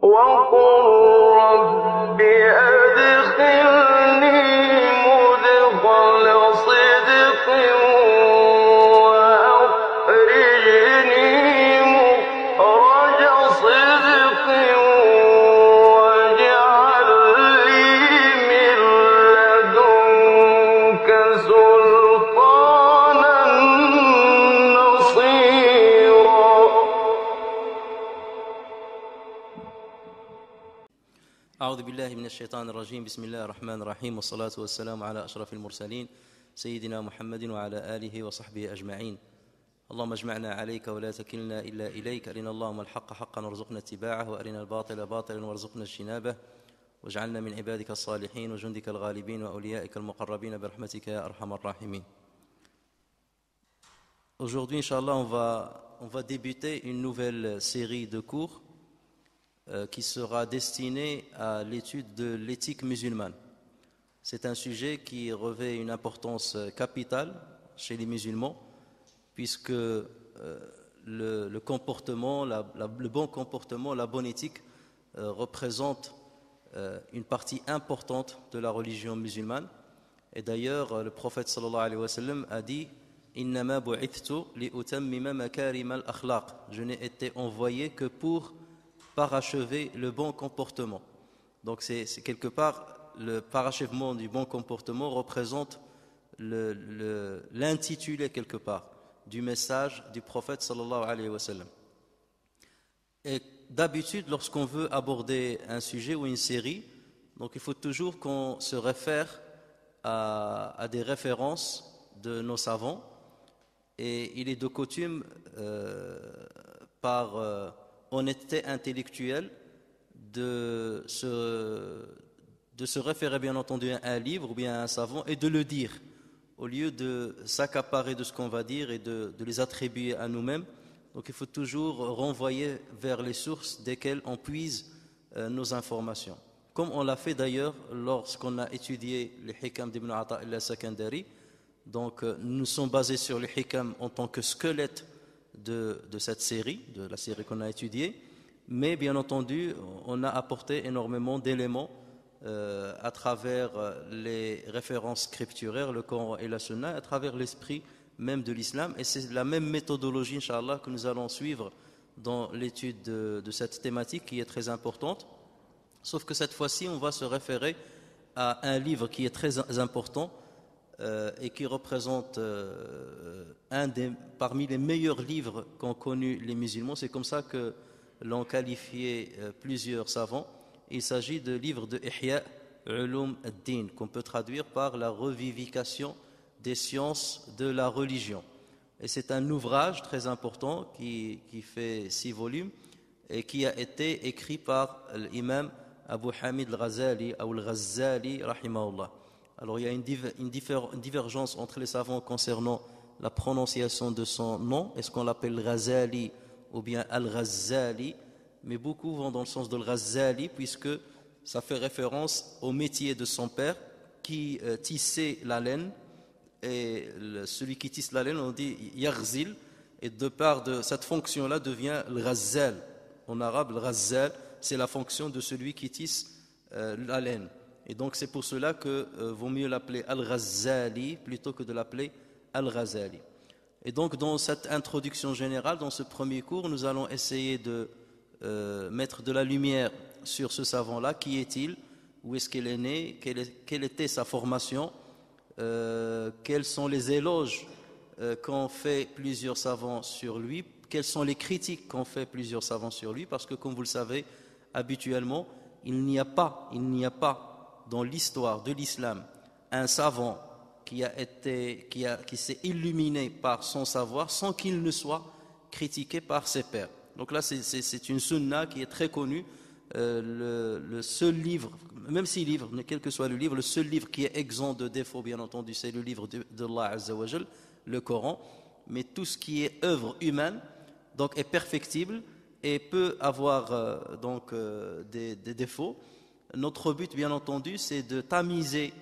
وقل رب أدخلني مدخل صدق وأخرجني مخرج صدق واجعل لي من لدنك سلطانا نصيرا. أعوذ بالله من الشيطان الرجيم. بسم الله الرحمن الرحيم، والصلاة والسلام على أشرف المرسلين سيدنا محمد وعلى آله وصحبه أجمعين. اللهم اجمعنا عليك ولا تكلنا إلا إليك. أرنا اللهم الحق حقا وارزقنا اتباعه، وأرنا الباطل باطلا وارزقنا اجتنابه، واجعلنا من عبادك الصالحين وجندك الغالبين وأوليائك المقربين برحمتك يا أرحم الراحمين. Aujourd'hui, Inch'Allah, on va débuter une nouvelle série de cours qui sera destiné à l'étude de l'éthique musulmane. C'est un sujet qui revêt une importance capitale chez les musulmans, puisque le comportement, le bon comportement, la bonne éthique représente une partie importante de la religion musulmane. Et d'ailleurs, le prophète sallallahu alayhi wa sallam a dit « Innama bu'ithtu li'utammima makarim al-akhlaq » Je n'ai été envoyé que pour parachever le bon comportement. Donc c'est quelque part le parachèvement du bon comportement représente l'intitulé quelque part du message du prophète sallallahu alayhi wa sallam. Et d'habitude, lorsqu'on veut aborder un sujet ou une série, donc il faut toujours qu'on se réfère à des références de nos savants, et il est de coutume par honnêteté intellectuelle de se référer bien entendu à un livre ou bien à un savant et de le dire, au lieu de s'accaparer de ce qu'on va dire et de les attribuer à nous-mêmes. Donc il faut toujours renvoyer vers les sources desquelles on puise nos informations. Comme on l'a fait d'ailleurs lorsqu'on a étudié les hikam d'Ibn Ata'illah Sakandari. Donc nous sommes basés sur les hikam en tant que squelette de cette série, de la série qu'on a étudiée, mais bien entendu on a apporté énormément d'éléments à travers les références scripturaires, le Coran et la Sunna, à travers l'esprit même de l'islam, et c'est la même méthodologie Inch'Allah que nous allons suivre dans l'étude de cette thématique qui est très importante, sauf que cette fois-ci on va se référer à un livre qui est très important et qui représente parmi les meilleurs livres qu'ont connus les musulmans. C'est comme ça que l'ont qualifié plusieurs savants. Il s'agit de livre de Ihya Ulum ad-Din, qu'on peut traduire par la revivification des sciences de la religion. Et c'est un ouvrage très important qui fait 6 volumes et qui a été écrit par l'imam Abu Hamid al-Ghazali ou al-Ghazali rahimahullah. Alors il y a une divergence entre les savants concernant la prononciation de son nom. Est-ce qu'on l'appelle Ghazali ou bien Al-Ghazali? Mais beaucoup vont dans le sens de Al-Ghazali, puisque ça fait référence au métier de son père qui tissait la laine. Et celui qui tisse la laine, on dit Yaghzil. Et de part de cette fonction-là devient le Ghazal. En arabe, le Ghazal, c'est la fonction de celui qui tisse la laine. Et donc c'est pour cela que vaut mieux l'appeler Al-Ghazali plutôt que de l'appeler Al-Ghazali. Et donc dans cette introduction générale, dans ce premier cours, nous allons essayer de mettre de la lumière sur ce savant-là. Qui est-il? Où est-ce qu'il est né? Quelle était sa formation? Quels sont les éloges qu'ont fait plusieurs savants sur lui? Quelles sont les critiques qu'ont fait plusieurs savants sur lui? Parce que comme vous le savez, habituellement, il n'y a pas dans l'histoire de l'islam un savant qui s'est illuminé par son savoir sans qu'il ne soit critiqué par ses pairs. Donc là c'est une sunna qui est très connue. Le seul livre, même si livre, quel que soit le livre, le seul livre qui est exempt de défauts, bien entendu, c'est le livre d'Allah Azza wa Jal, le Coran. Mais tout ce qui est œuvre humaine donc est perfectible et peut avoir des défauts. Notre but, bien entendu, c'est de tamiser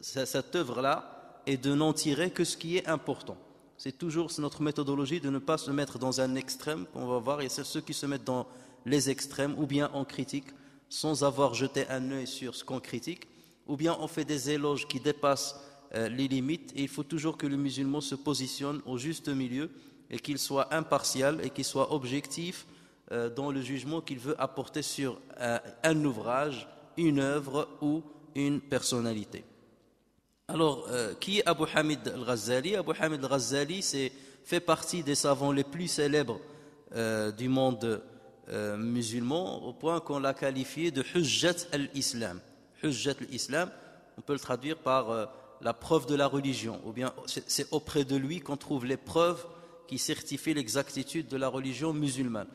cette œuvre-là et de n'en tirer que ce qui est important. C'est toujours notre méthodologie de ne pas se mettre dans un extrême qu'on va voir. Et c'est ceux qui se mettent dans les extrêmes, ou bien on critique sans avoir jeté un œil sur ce qu'on critique, ou bien on fait des éloges qui dépassent les limites. Et il faut toujours que le musulman se positionne au juste milieu et qu'il soit impartial et qu'il soit objectif dans le jugement qu'il veut apporter sur un ouvrage, une œuvre ou une personnalité. Alors, qui est Abu Hamid al-Ghazali? Abu Hamid al-Ghazali fait partie des savants les plus célèbres du monde musulman, au point qu'on l'a qualifié de Hujjat al-Islam. Hujjat al-Islam, on peut le traduire par la preuve de la religion, ou bien c'est auprès de lui qu'on trouve les preuves qui certifient l'exactitude de la religion musulmane.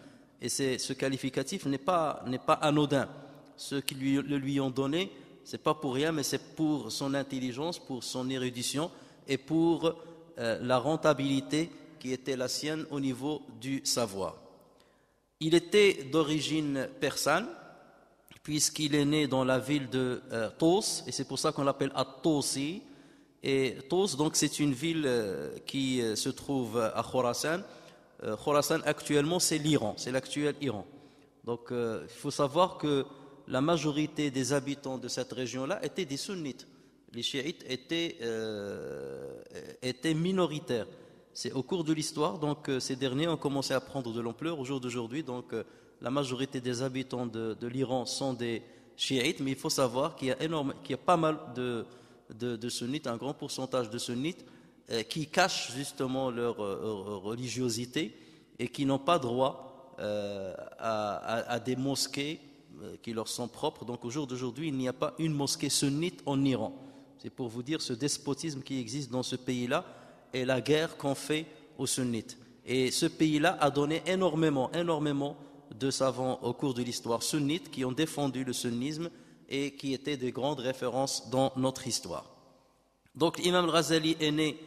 Et ce qualificatif n'est pas anodin. Ceux qui le lui ont donné, c'est pas pour rien, mais c'est pour son intelligence, pour son érudition et pour la rentabilité qui était la sienne au niveau du savoir. Il était d'origine persane, puisqu'il est né dans la ville de Tos, et c'est pour ça qu'on l'appelle At-Tosi. Et Tos, donc, c'est une ville qui se trouve à Khorasan. Khorasan, actuellement, c'est l'Iran, c'est l'actuel Iran. Donc, il faut savoir que la majorité des habitants de cette région-là étaient des sunnites. Les chiites étaient minoritaires. C'est au cours de l'histoire, donc ces derniers ont commencé à prendre de l'ampleur au jour d'aujourd'hui. Donc la majorité des habitants de l'Iran sont des chiites, mais il faut savoir qu'il y a pas mal de sunnites, un grand pourcentage de sunnites qui cachent justement leur religiosité et qui n'ont pas droit à des mosquées qui leur sont propres. Donc au jour d'aujourd'hui, il n'y a pas une mosquée sunnite en Iran. C'est pour vous dire ce despotisme qui existe dans ce pays-là et la guerre qu'on fait aux sunnites. Et ce pays-là a donné énormément de savants au cours de l'histoire sunnite qui ont défendu le sunnisme et qui étaient de grandes références dans notre histoire. Donc l'imam al-Ghazali est né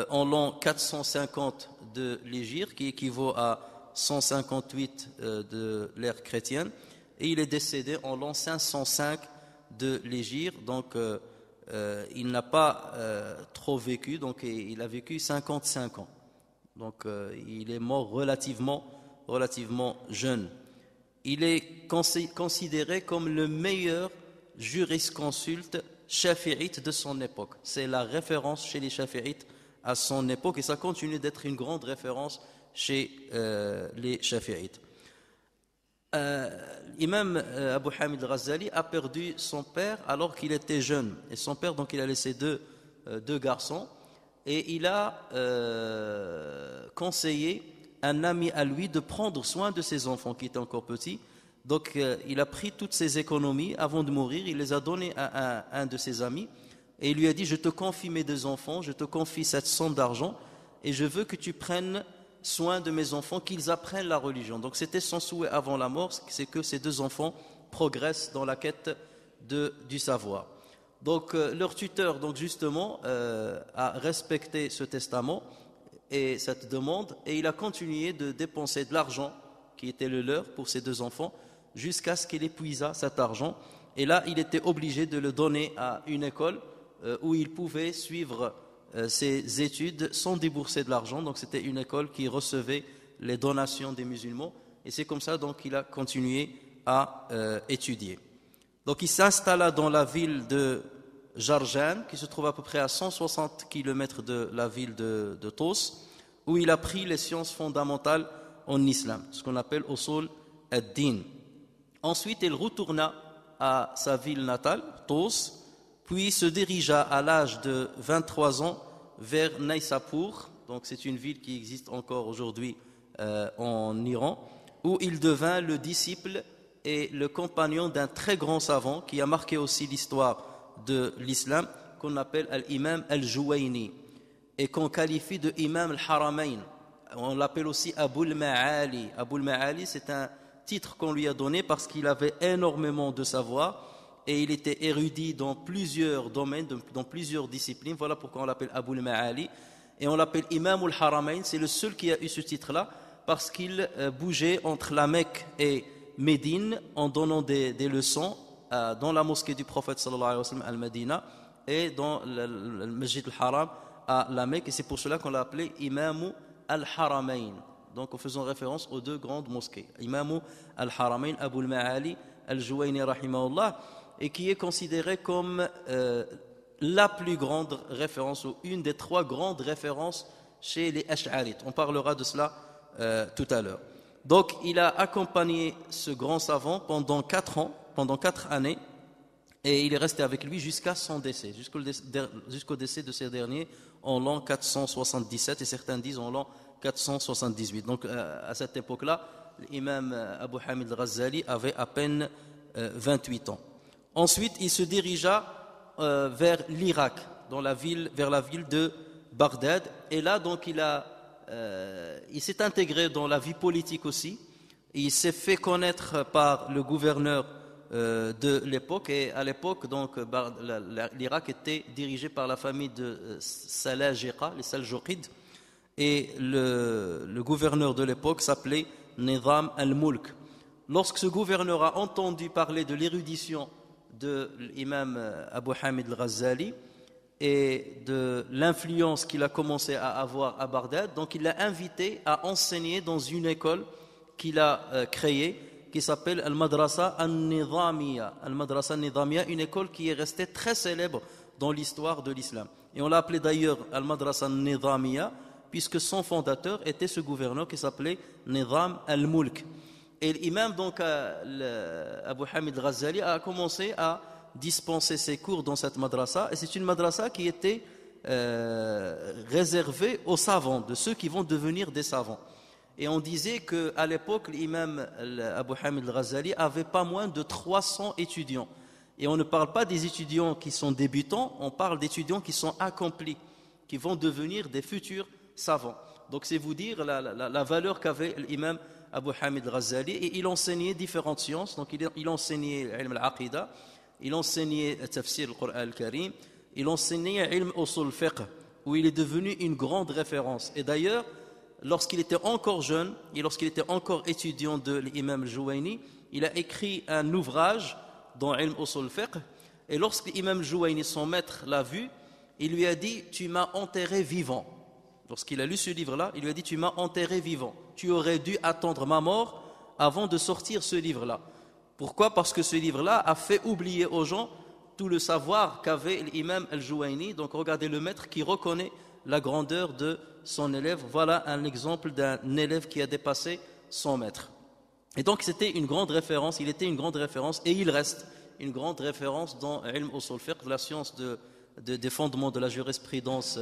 en l'an 450 de l'Hégire, qui équivaut à 158 de l'ère chrétienne, et il est décédé en l'an 505 de l'Hégire. Donc il n'a pas trop vécu, donc il a vécu 55 ans. Donc il est mort relativement jeune. Il est considéré comme le meilleur jurisconsulte chafi'ite de son époque. C'est la référence chez les chafi'ites à son époque, et ça continue d'être une grande référence chez les chafi'ites. L'imam Abu Hamid al-Ghazali a perdu son père alors qu'il était jeune. Et son père, donc, il a laissé deux garçons. Et il a conseillé un ami à lui de prendre soin de ses enfants qui étaient encore petits. Donc, il a pris toutes ses économies avant de mourir. Il les a données à un de ses amis. Et il lui a dit, je te confie mes deux enfants, je te confie cette somme d'argent. Et je veux que tu prennes soin de mes enfants, qu'ils apprennent la religion. Donc c'était son souhait avant la mort, c'est que ces deux enfants progressent dans la quête du savoir. Donc leur tuteur, donc justement, a respecté ce testament et cette demande, et il a continué de dépenser de l'argent qui était le leur pour ces deux enfants jusqu'à ce qu'il épuisa cet argent. Et là, il était obligé de le donner à une école où il pouvait suivre ses études sans débourser de l'argent. Donc c'était une école qui recevait les donations des musulmans, et c'est comme ça donc qu'il a continué à étudier. Donc il s'installa dans la ville de Jarjan, qui se trouve à peu près à 160 km de la ville de Tos, où il a pris les sciences fondamentales en islam, ce qu'on appelle usul ad-din. Ensuite, il retourna à sa ville natale, Tos, puis se dirigea à l'âge de 23 ans vers Naysapur. Donc c'est une ville qui existe encore aujourd'hui en Iran, où il devint le disciple et le compagnon d'un très grand savant qui a marqué aussi l'histoire de l'islam, qu'on appelle l'imam al-Juwayni et qu'on qualifie de imam al-Haramain. On l'appelle aussi Abu al-Ma'ali. Abu al-Ma'ali, c'est un titre qu'on lui a donné parce qu'il avait énormément de savoir et il était érudit dans plusieurs domaines, dans plusieurs disciplines. Voilà pourquoi on l'appelle Abu al-Ma'ali. Et on l'appelle Imam al-Haramain. C'est le seul qui a eu ce titre-là parce qu'il bougeait entre la Mecque et Médine en donnant des leçons dans la mosquée du prophète sallallahu alayhi wa sallam al-Madina et dans le Masjid al-Haram à la Mecque. Et c'est pour cela qu'on l'a appelé Imam al-Haramain. donc en faisant référence aux deux grandes mosquées, Imam al-Haramain Abu al-Ma'ali al-Juwayni rahimahullah, et qui est considéré comme la plus grande référence ou une des trois grandes références chez les Ash'arites. On parlera de cela tout à l'heure. Donc il a accompagné ce grand savant pendant 4 ans, pendant 4 années, et il est resté avec lui jusqu'à son décès, jusqu'au décès de ce dernier en l'an 477, et certains disent en l'an 478. Donc à cette époque-là, l'imam Abu Hamid al-Ghazali avait à peine 28 ans. Ensuite, il se dirigea vers l'Irak, vers la ville de Bagdad, et là donc il s'est intégré dans la vie politique aussi. Il s'est fait connaître par le gouverneur de l'époque, et à l'époque donc l'Irak était dirigé par la famille de Salajiqa, les Saljuqides, et le gouverneur de l'époque s'appelait Nizam al-Mulk. Lorsque ce gouverneur a entendu parler de l'érudition de l'imam Abu Hamid al-Ghazali et de l'influence qu'il a commencé à avoir à Bagdad, donc il l'a invité à enseigner dans une école qu'il a créée, qui s'appelle Al-Madrasa Al-Nidhamiya. Al-Madrasa Al-Nidhamiya, une école qui est restée très célèbre dans l'histoire de l'islam. Et on l'a appelé d'ailleurs Al-Madrasa Al-Nidhamiya, puisque son fondateur était ce gouverneur qui s'appelait Nizam al-Mulk. Et l'imam, donc, Abu Hamid al-Ghazali, a commencé à dispenser ses cours dans cette madrasa. Et c'est une madrasa qui était réservée aux savants, de ceux qui vont devenir des savants. Et on disait qu'à l'époque, l'imam Abu Hamid al-Ghazali avait pas moins de 300 étudiants. Et on ne parle pas des étudiants qui sont débutants, on parle d'étudiants qui sont accomplis, qui vont devenir des futurs savants. Donc c'est vous dire la valeur qu'avait l'imam Abu Hamid al-Ghazali. Et il enseignait différentes sciences. Donc il enseignait l'ilm al-aqida, il enseignait le tafsir al-Qur'an al-Karim, il enseignait l'ilm usul fiqh, où il est devenu une grande référence. Et d'ailleurs, lorsqu'il était encore jeune et lorsqu'il était encore étudiant de l'imam al-Juwayni, il a écrit un ouvrage dans l'ilm usul fiqh. Et lorsque l'imam al-Juwayni, son maître, l'a vu, il lui a dit: tu m'as enterré vivant. Lorsqu'il a lu ce livre-là, il lui a dit: tu m'as enterré vivant. Tu aurais dû attendre ma mort avant de sortir ce livre-là. Pourquoi? Parce que ce livre-là a fait oublier aux gens tout le savoir qu'avait l'imam al-Juwayni. Donc regardez le maître qui reconnaît la grandeur de son élève. Voilà un exemple d'un élève qui a dépassé son maître. Et donc c'était une grande référence, il était une grande référence, et il reste une grande référence dans l'ilm usul fiqh, la science des fondements de la jurisprudence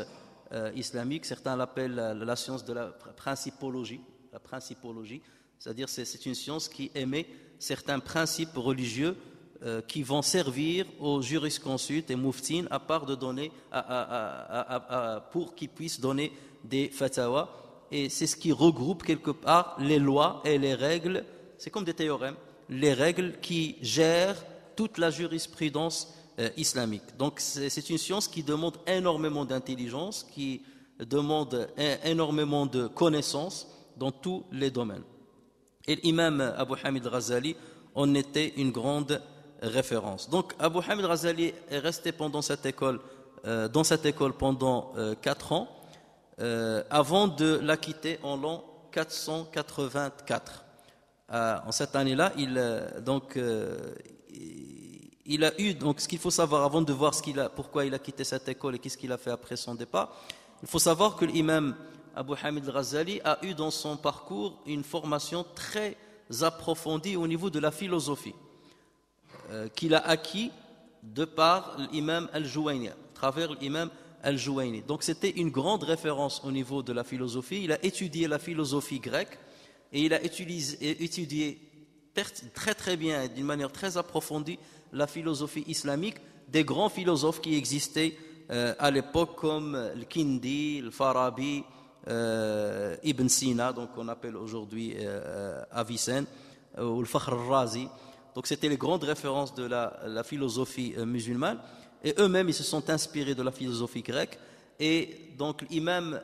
islamique. Certains l'appellent la science de la principologie. La principologie, c'est-à-dire c'est une science qui émet certains principes religieux qui vont servir aux jurisconsultes et muftines à part de donner pour qu'ils puissent donner des fatawas. Et c'est ce qui regroupe quelque part les lois et les règles. C'est comme des théorèmes, les règles qui gèrent toute la jurisprudence islamique. Donc c'est une science qui demande énormément d'intelligence, qui demande énormément de connaissances dans tous les domaines. Et l'imam Abu Hamid al-Ghazali en était une grande référence. Donc Abu Hamid al-Ghazali est resté pendant dans cette école pendant 4 ans, avant de la quitter en l'an 484. En cette année-là, il a eu, donc ce qu'il faut savoir avant de voir pourquoi il a quitté cette école et qu'est-ce qu'il a fait après son départ, il faut savoir que l'imam Abu Hamid al-Ghazali a eu dans son parcours une formation très approfondie au niveau de la philosophie, qu'il a acquis de par l'imam al-Juwayni, à travers l'imam al-Juwayni. Donc c'était une grande référence au niveau de la philosophie. Il a étudié la philosophie grecque et il a étudié très très bien et d'une manière très approfondie la philosophie islamique des grands philosophes qui existaient à l'époque, comme le Kindi, le Farabi, Ibn Sina, donc on appelle aujourd'hui Avicenne, ou le Fakhr al-Razi. Donc c'était les grandes références de la philosophie musulmane, et eux-mêmes ils se sont inspirés de la philosophie grecque. Et donc l'imam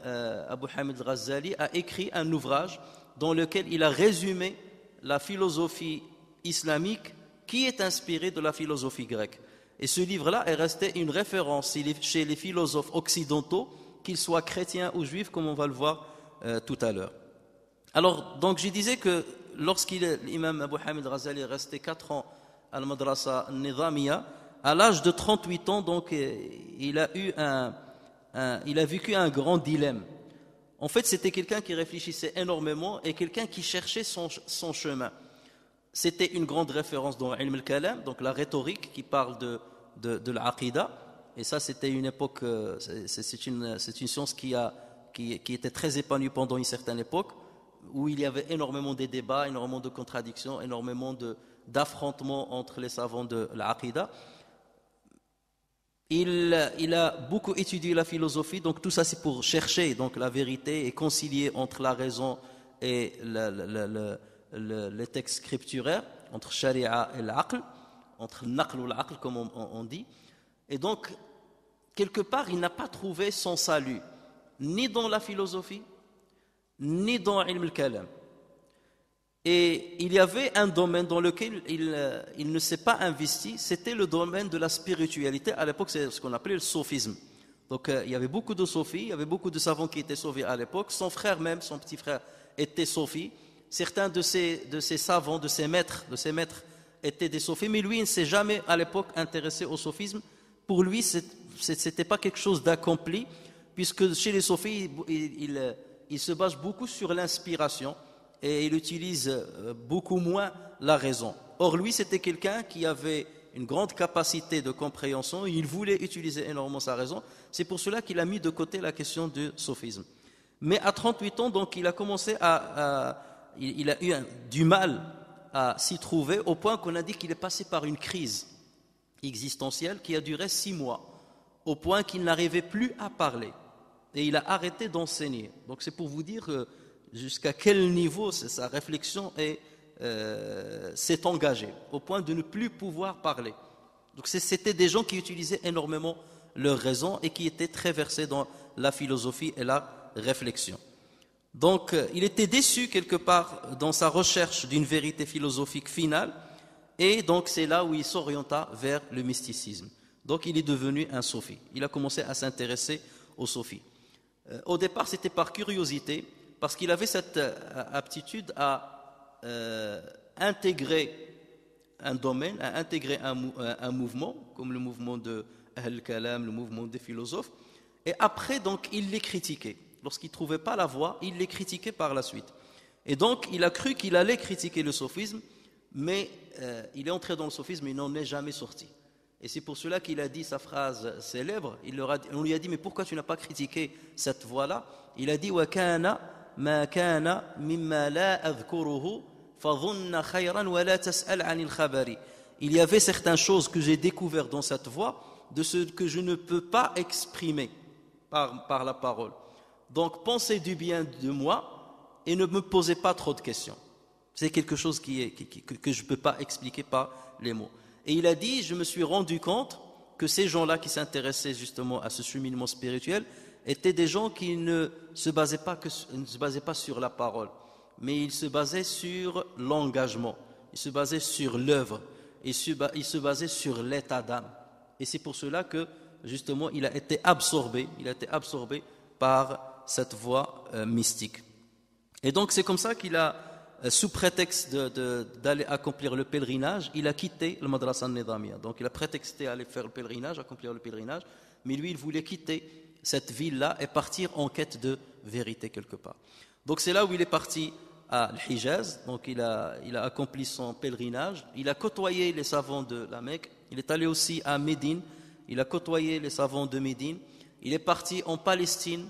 Abu Hamid al-Ghazali a écrit un ouvrage dans lequel il a résumé la philosophie islamique qui est inspirée de la philosophie grecque. Et ce livre-là est resté une référence chez les philosophes occidentaux, qu'ils soient chrétiens ou juifs, comme on va le voir tout à l'heure. Alors, donc je disais que l'imam Abu Hamid Ghazali est resté 4 ans à la Madrasa Nizamiya, à l'âge de 38 ans, donc il a vécu un grand dilemme. En fait, c'était quelqu'un qui réfléchissait énormément et quelqu'un qui cherchait son chemin. C'était une grande référence dans Ilm al-Kalam, donc la rhétorique qui parle de l'Aqida. Et ça, c'était une époque, c'est une science qui était très épanouie pendant une certaine époque, où il y avait énormément de débats, énormément de contradictions, énormément d'affrontements entre les savants de l'Aqida. Il a beaucoup étudié la philosophie, donc tout ça c'est pour chercher donc la vérité et concilier entre la raison et les textes scripturaires, entre sharia et l'aql, entre naql ou l'aql comme on dit. Et donc, quelque part, il n'a pas trouvé son salut, ni dans la philosophie, ni dans ilm al-kalam. Et il y avait un domaine dans lequel il ne s'est pas investi, c'était le domaine de la spiritualité. À l'époque, c'est ce qu'on appelait le sophisme. Donc, il y avait beaucoup de sophies, il y avait beaucoup de savants qui étaient sophis à l'époque. Son frère même, son petit frère, était sophi. Certains de ces savants, de ses maîtres étaient des sophies, mais lui, il ne s'est jamais à l'époque intéressé au sophisme. Pour lui, ce n'était pas quelque chose d'accompli, puisque chez les sophies, il se base beaucoup sur l'inspiration et il utilise beaucoup moins la raison. Or, lui, c'était quelqu'un qui avait une grande capacité de compréhension et il voulait utiliser énormément sa raison. C'est pour cela qu'il a mis de côté la question du sophisme. Mais à 38 ans, donc, il a commencé il a eu du mal à s'y trouver, au point qu'on a dit qu'il est passé par une crise existentielle qui a duré 6 mois, au point qu'il n'arrivait plus à parler. Et il a arrêté d'enseigner. Donc c'est pour vous dire jusqu'à quel niveau sa réflexion s'est engagée, au point de ne plus pouvoir parler. Donc c'était des gens qui utilisaient énormément leur raison et qui étaient très versés dans la philosophie et la réflexion. Donc il était déçu quelque part dans sa recherche d'une vérité philosophique finale, et donc c'est là où il s'orienta vers le mysticisme. Donc il est devenu un sophie. Il a commencé à s'intéresser aux sophies. Au départ, c'était par curiosité, parce qu'il avait cette aptitude à intégrer un domaine, à intégrer un mouvement, comme le mouvement de Ahl-Kalam, le mouvement des philosophes, et après, donc, il les critiquait. Lorsqu'il ne trouvait pas la voie, il les critiquait par la suite. Et donc, il a cru qu'il allait critiquer le sophisme, mais il est entré dans le sophisme et il n'en est jamais sorti. Et c'est pour cela qu'il a dit sa phrase célèbre. On lui a dit, mais pourquoi tu n'as pas critiqué cette voie-là? Il a dit, وَكَانَ مَا كَانَ مِمَّا لَا أَذْكُرُهُ فَظُنَّ خَيْرًا وَلَا تَسْأَلْ عَنِ الْخَبَرِ. Il y avait certaines choses que j'ai découvertes dans cette voie, de ce que je ne peux pas exprimer par la parole. Donc pensez du bien de moi et ne me posez pas trop de questions. C'est quelque chose que je ne peux pas expliquer par les mots. Et il a dit, je me suis rendu compte que ces gens-là qui s'intéressaient justement à ce cheminement spirituel étaient des gens qui ne se basaient pas sur la parole, mais ils se basaient sur l'engagement, ils se basaient sur l'œuvre, ils se basaient sur l'état d'âme. Et c'est pour cela que justement il a été absorbé par cette voie mystique. Et donc c'est comme ça qu'il a, sous prétexte d'aller accomplir le pèlerinage, il a quitté le Madrasa al-Nizamiya. Donc il a prétexté à aller faire le pèlerinage, accomplir le pèlerinage, mais lui il voulait quitter cette ville-là et partir en quête de vérité quelque part. Donc c'est là où il est parti à l'Hijaz. Donc il a accompli son pèlerinage, il a côtoyé les savants de la Mecque, il est allé aussi à Médine, il a côtoyé les savants de Médine, il est parti en Palestine,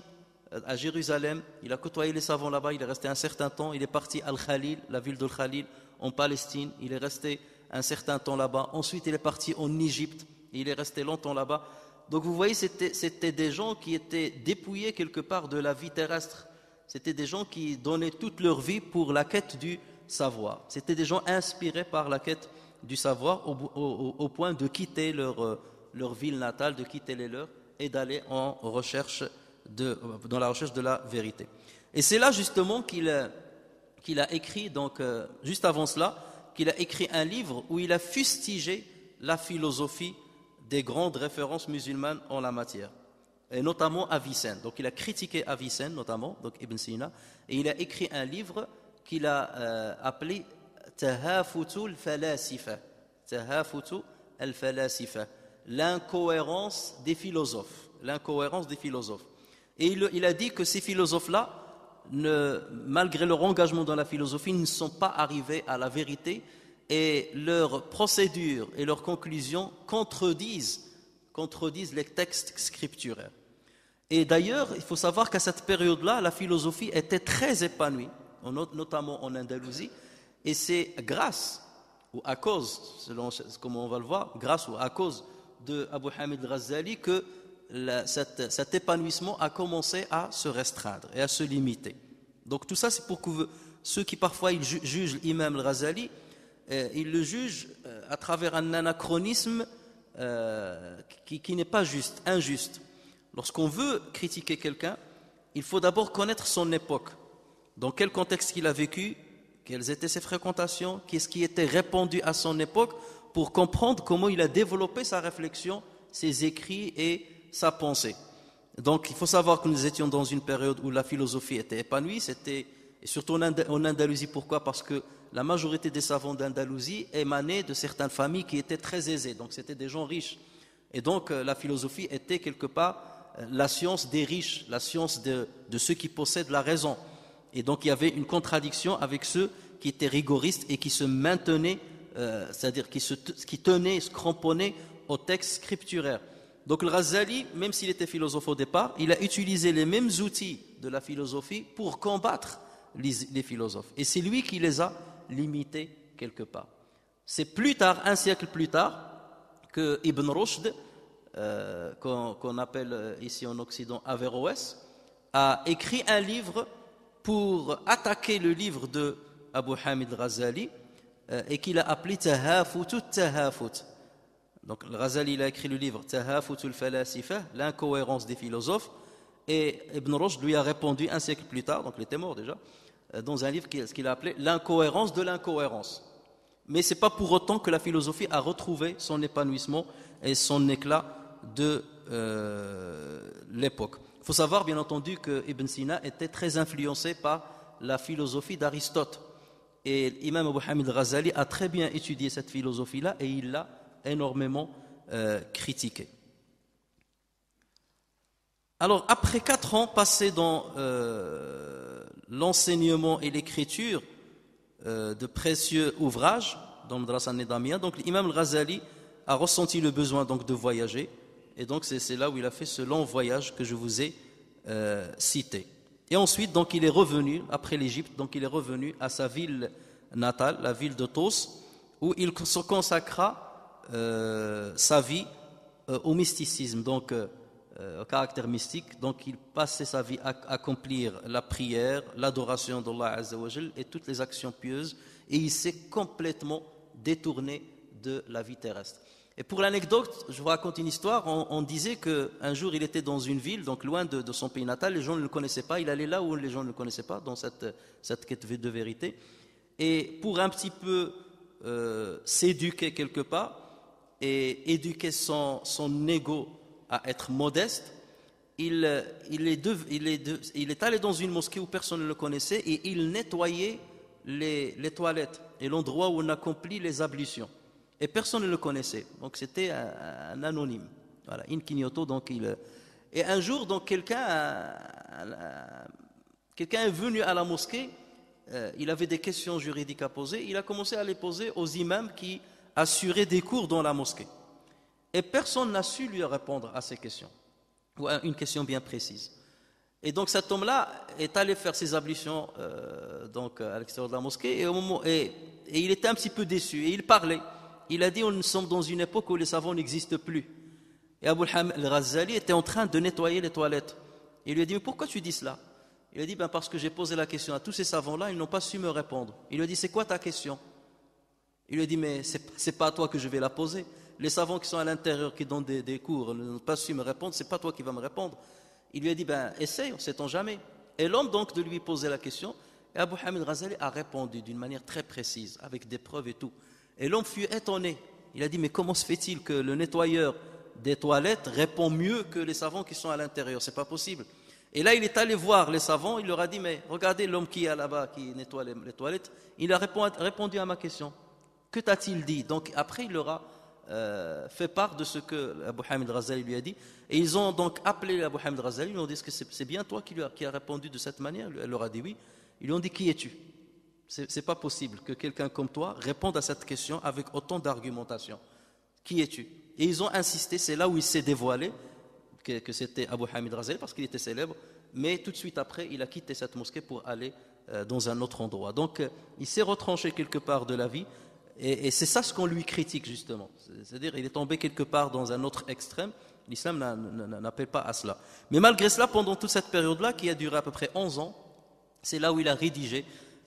à Jérusalem, il a côtoyé les savants là-bas, il est resté un certain temps, il est parti à Al-Khalil, la ville de Al-Khalil, en Palestine, il est resté un certain temps là-bas, ensuite il est parti en Égypte, et il est resté longtemps là-bas. Donc vous voyez, c'était des gens qui étaient dépouillés quelque part de la vie terrestre, c'était des gens qui donnaient toute leur vie pour la quête du savoir, c'était des gens inspirés par la quête du savoir au point de quitter leur ville natale, de quitter les leurs et d'aller dans la recherche de la vérité. Et c'est là justement qu'il a écrit, donc juste avant cela, qu'il a écrit un livre où il a fustigé la philosophie des grandes références musulmanes en la matière. et notamment Avicenne. Donc il a critiqué Avicenne notamment, donc Ibn Sina, et il a écrit un livre qu'il a appelé Tahafutu al-Falasifa. Tahafutu al-Falasifa. L'incohérence des philosophes. L'incohérence des philosophes. Et il a dit que ces philosophes-là, malgré leur engagement dans la philosophie, ne sont pas arrivés à la vérité et leurs procédures et leurs conclusions contredisent les textes scripturaires. Et d'ailleurs, il faut savoir qu'à cette période-là, la philosophie était très épanouie, notamment en Andalousie, et c'est grâce ou à cause, selon comment on va le voir, grâce ou à cause de Abu Hamid al-Ghazali que cet épanouissement a commencé à se restreindre et à se limiter. Donc tout ça, c'est pour que ceux qui parfois ils jugent l'imam al-Ghazali, ils le jugent à travers un anachronisme qui n'est pas juste, injuste. Lorsqu'on veut critiquer quelqu'un, il faut d'abord connaître son époque, dans quel contexte il a vécu, quelles étaient ses fréquentations, qu'est-ce qui était répandu à son époque, pour comprendre comment il a développé sa réflexion, ses écrits et sa pensée. Donc il faut savoir que nous étions dans une période où la philosophie était épanouie, et surtout en Andalousie. Pourquoi? Parce que la majorité des savants d'Andalousie émanaient de certaines familles qui étaient très aisées, donc c'était des gens riches. Et donc la philosophie était quelque part la science des riches, la science de ceux qui possèdent la raison. Et donc il y avait une contradiction avec ceux qui étaient rigoristes et qui se maintenaient, c'est-à-dire qui tenaient, se cramponnaient au texte scripturaire. Donc le Ghazali, même s'il était philosophe au départ, il a utilisé les mêmes outils de la philosophie pour combattre les philosophes. Et c'est lui qui les a limités quelque part. C'est plus tard, un siècle plus tard, que Ibn Rushd, qu'on appelle ici en Occident Averroès, a écrit un livre pour attaquer le livre de Abu Hamid al-Ghazali et qu'il a appelé Tahafut al-Tahafut. Donc le Ghazali il a écrit le livre Tahafut al-Falasifa, l'incohérence des philosophes, et Ibn Rushd lui a répondu un siècle plus tard, donc il était mort déjà, dans un livre qu'il a appelé L'incohérence de l'incohérence. Mais ce n'est pas pour autant que la philosophie a retrouvé son épanouissement et son éclat de l'époque. Il faut savoir bien entendu que Ibn Sina était très influencé par la philosophie d'Aristote. Et l'imam Abu Hamid al-Ghazali a très bien étudié cette philosophie-là et il l'a énormément critiquée. Alors, après 4 ans passés dans l'enseignement et l'écriture de précieux ouvrages dans le Madrasa Nidamia, donc l'imam al-Ghazali a ressenti le besoin donc de voyager. Et donc c'est là où il a fait ce long voyage que je vous ai cité. Et ensuite, donc il est revenu, après l'Égypte, donc il est revenu à sa ville natale, la ville de Tos, où il se consacra sa vie au mysticisme, donc au caractère mystique. Donc il passait sa vie à accomplir la prière, l'adoration d'Allah Azza wa Jal et toutes les actions pieuses, et il s'est complètement détourné de la vie terrestre. Et pour l'anecdote, je vous raconte une histoire. On disait qu'un jour il était dans une ville, donc loin de son pays natal, les gens ne le connaissaient pas, il allait là où les gens ne le connaissaient pas, dans cette quête de vérité. Et pour un petit peu s'éduquer quelque part et éduquer son ego à être modeste, il est allé dans une mosquée où personne ne le connaissait et il nettoyait les toilettes et l'endroit où on accomplit les ablutions. Et personne ne le connaissait. Donc c'était un anonyme. Voilà, incognoto. Donc et un jour, donc quelqu'un est venu à la mosquée. Il avait des questions juridiques à poser. Il a commencé à les poser aux imams qui assuraient des cours dans la mosquée. Et personne n'a su lui répondre à ces questions, ou à une question bien précise. Et donc cet homme-là est allé faire ses ablutions donc à l'extérieur de la mosquée. Et il était un petit peu déçu. Et il parlait. Il a dit, nous sommes dans une époque où les savants n'existent plus. Et Abu Hamid al-Ghazali était en train de nettoyer les toilettes. Il lui a dit, mais pourquoi tu dis cela? Il a dit, parce que j'ai posé la question à tous ces savants-là, ils n'ont pas su me répondre. Il lui a dit, c'est quoi ta question? Il lui a dit, mais c'est pas à toi que je vais la poser. Les savants qui sont à l'intérieur, qui donnent des cours, n'ont pas su me répondre, c'est pas toi qui vas me répondre. Il lui a dit, essaye, on ne sait-on jamais. Et l'homme donc de lui poser la question, et Abu Hamid al-Ghazali a répondu d'une manière très précise, avec des preuves et tout. Et l'homme fut étonné. Il a dit, mais comment se fait-il que le nettoyeur des toilettes répond mieux que les savants qui sont à l'intérieur. C'est pas possible. Et là, il est allé voir les savants, il leur a dit, mais regardez l'homme qui est là-bas, qui nettoie les toilettes, il a répondu à ma question. Que t'a-t-il dit? Donc après, il leur a fait part de ce que Abu Hamid Ghazali lui a dit. Et ils ont donc appelé Abu Hamid Ghazali, ils lui ont dit, est-ce que c'est bien toi qui a répondu de cette manière? Elle leur a dit oui. Ils lui ont dit, qui es-tu? C'est pas possible que quelqu'un comme toi réponde à cette question avec autant d'argumentation. Qui es-tu? Et ils ont insisté, c'est là où il s'est dévoilé que c'était Abu Hamid Ghazali parce qu'il était célèbre, mais tout de suite après, il a quitté cette mosquée pour aller dans un autre endroit. Donc, il s'est retranché quelque part de la vie, et c'est ça ce qu'on lui critique justement. C'est-à-dire, il est tombé quelque part dans un autre extrême. L'islam n'appelle pas à cela. Mais malgré cela, pendant toute cette période-là, qui a duré à peu près 11 ans, c'est là où il a rédigé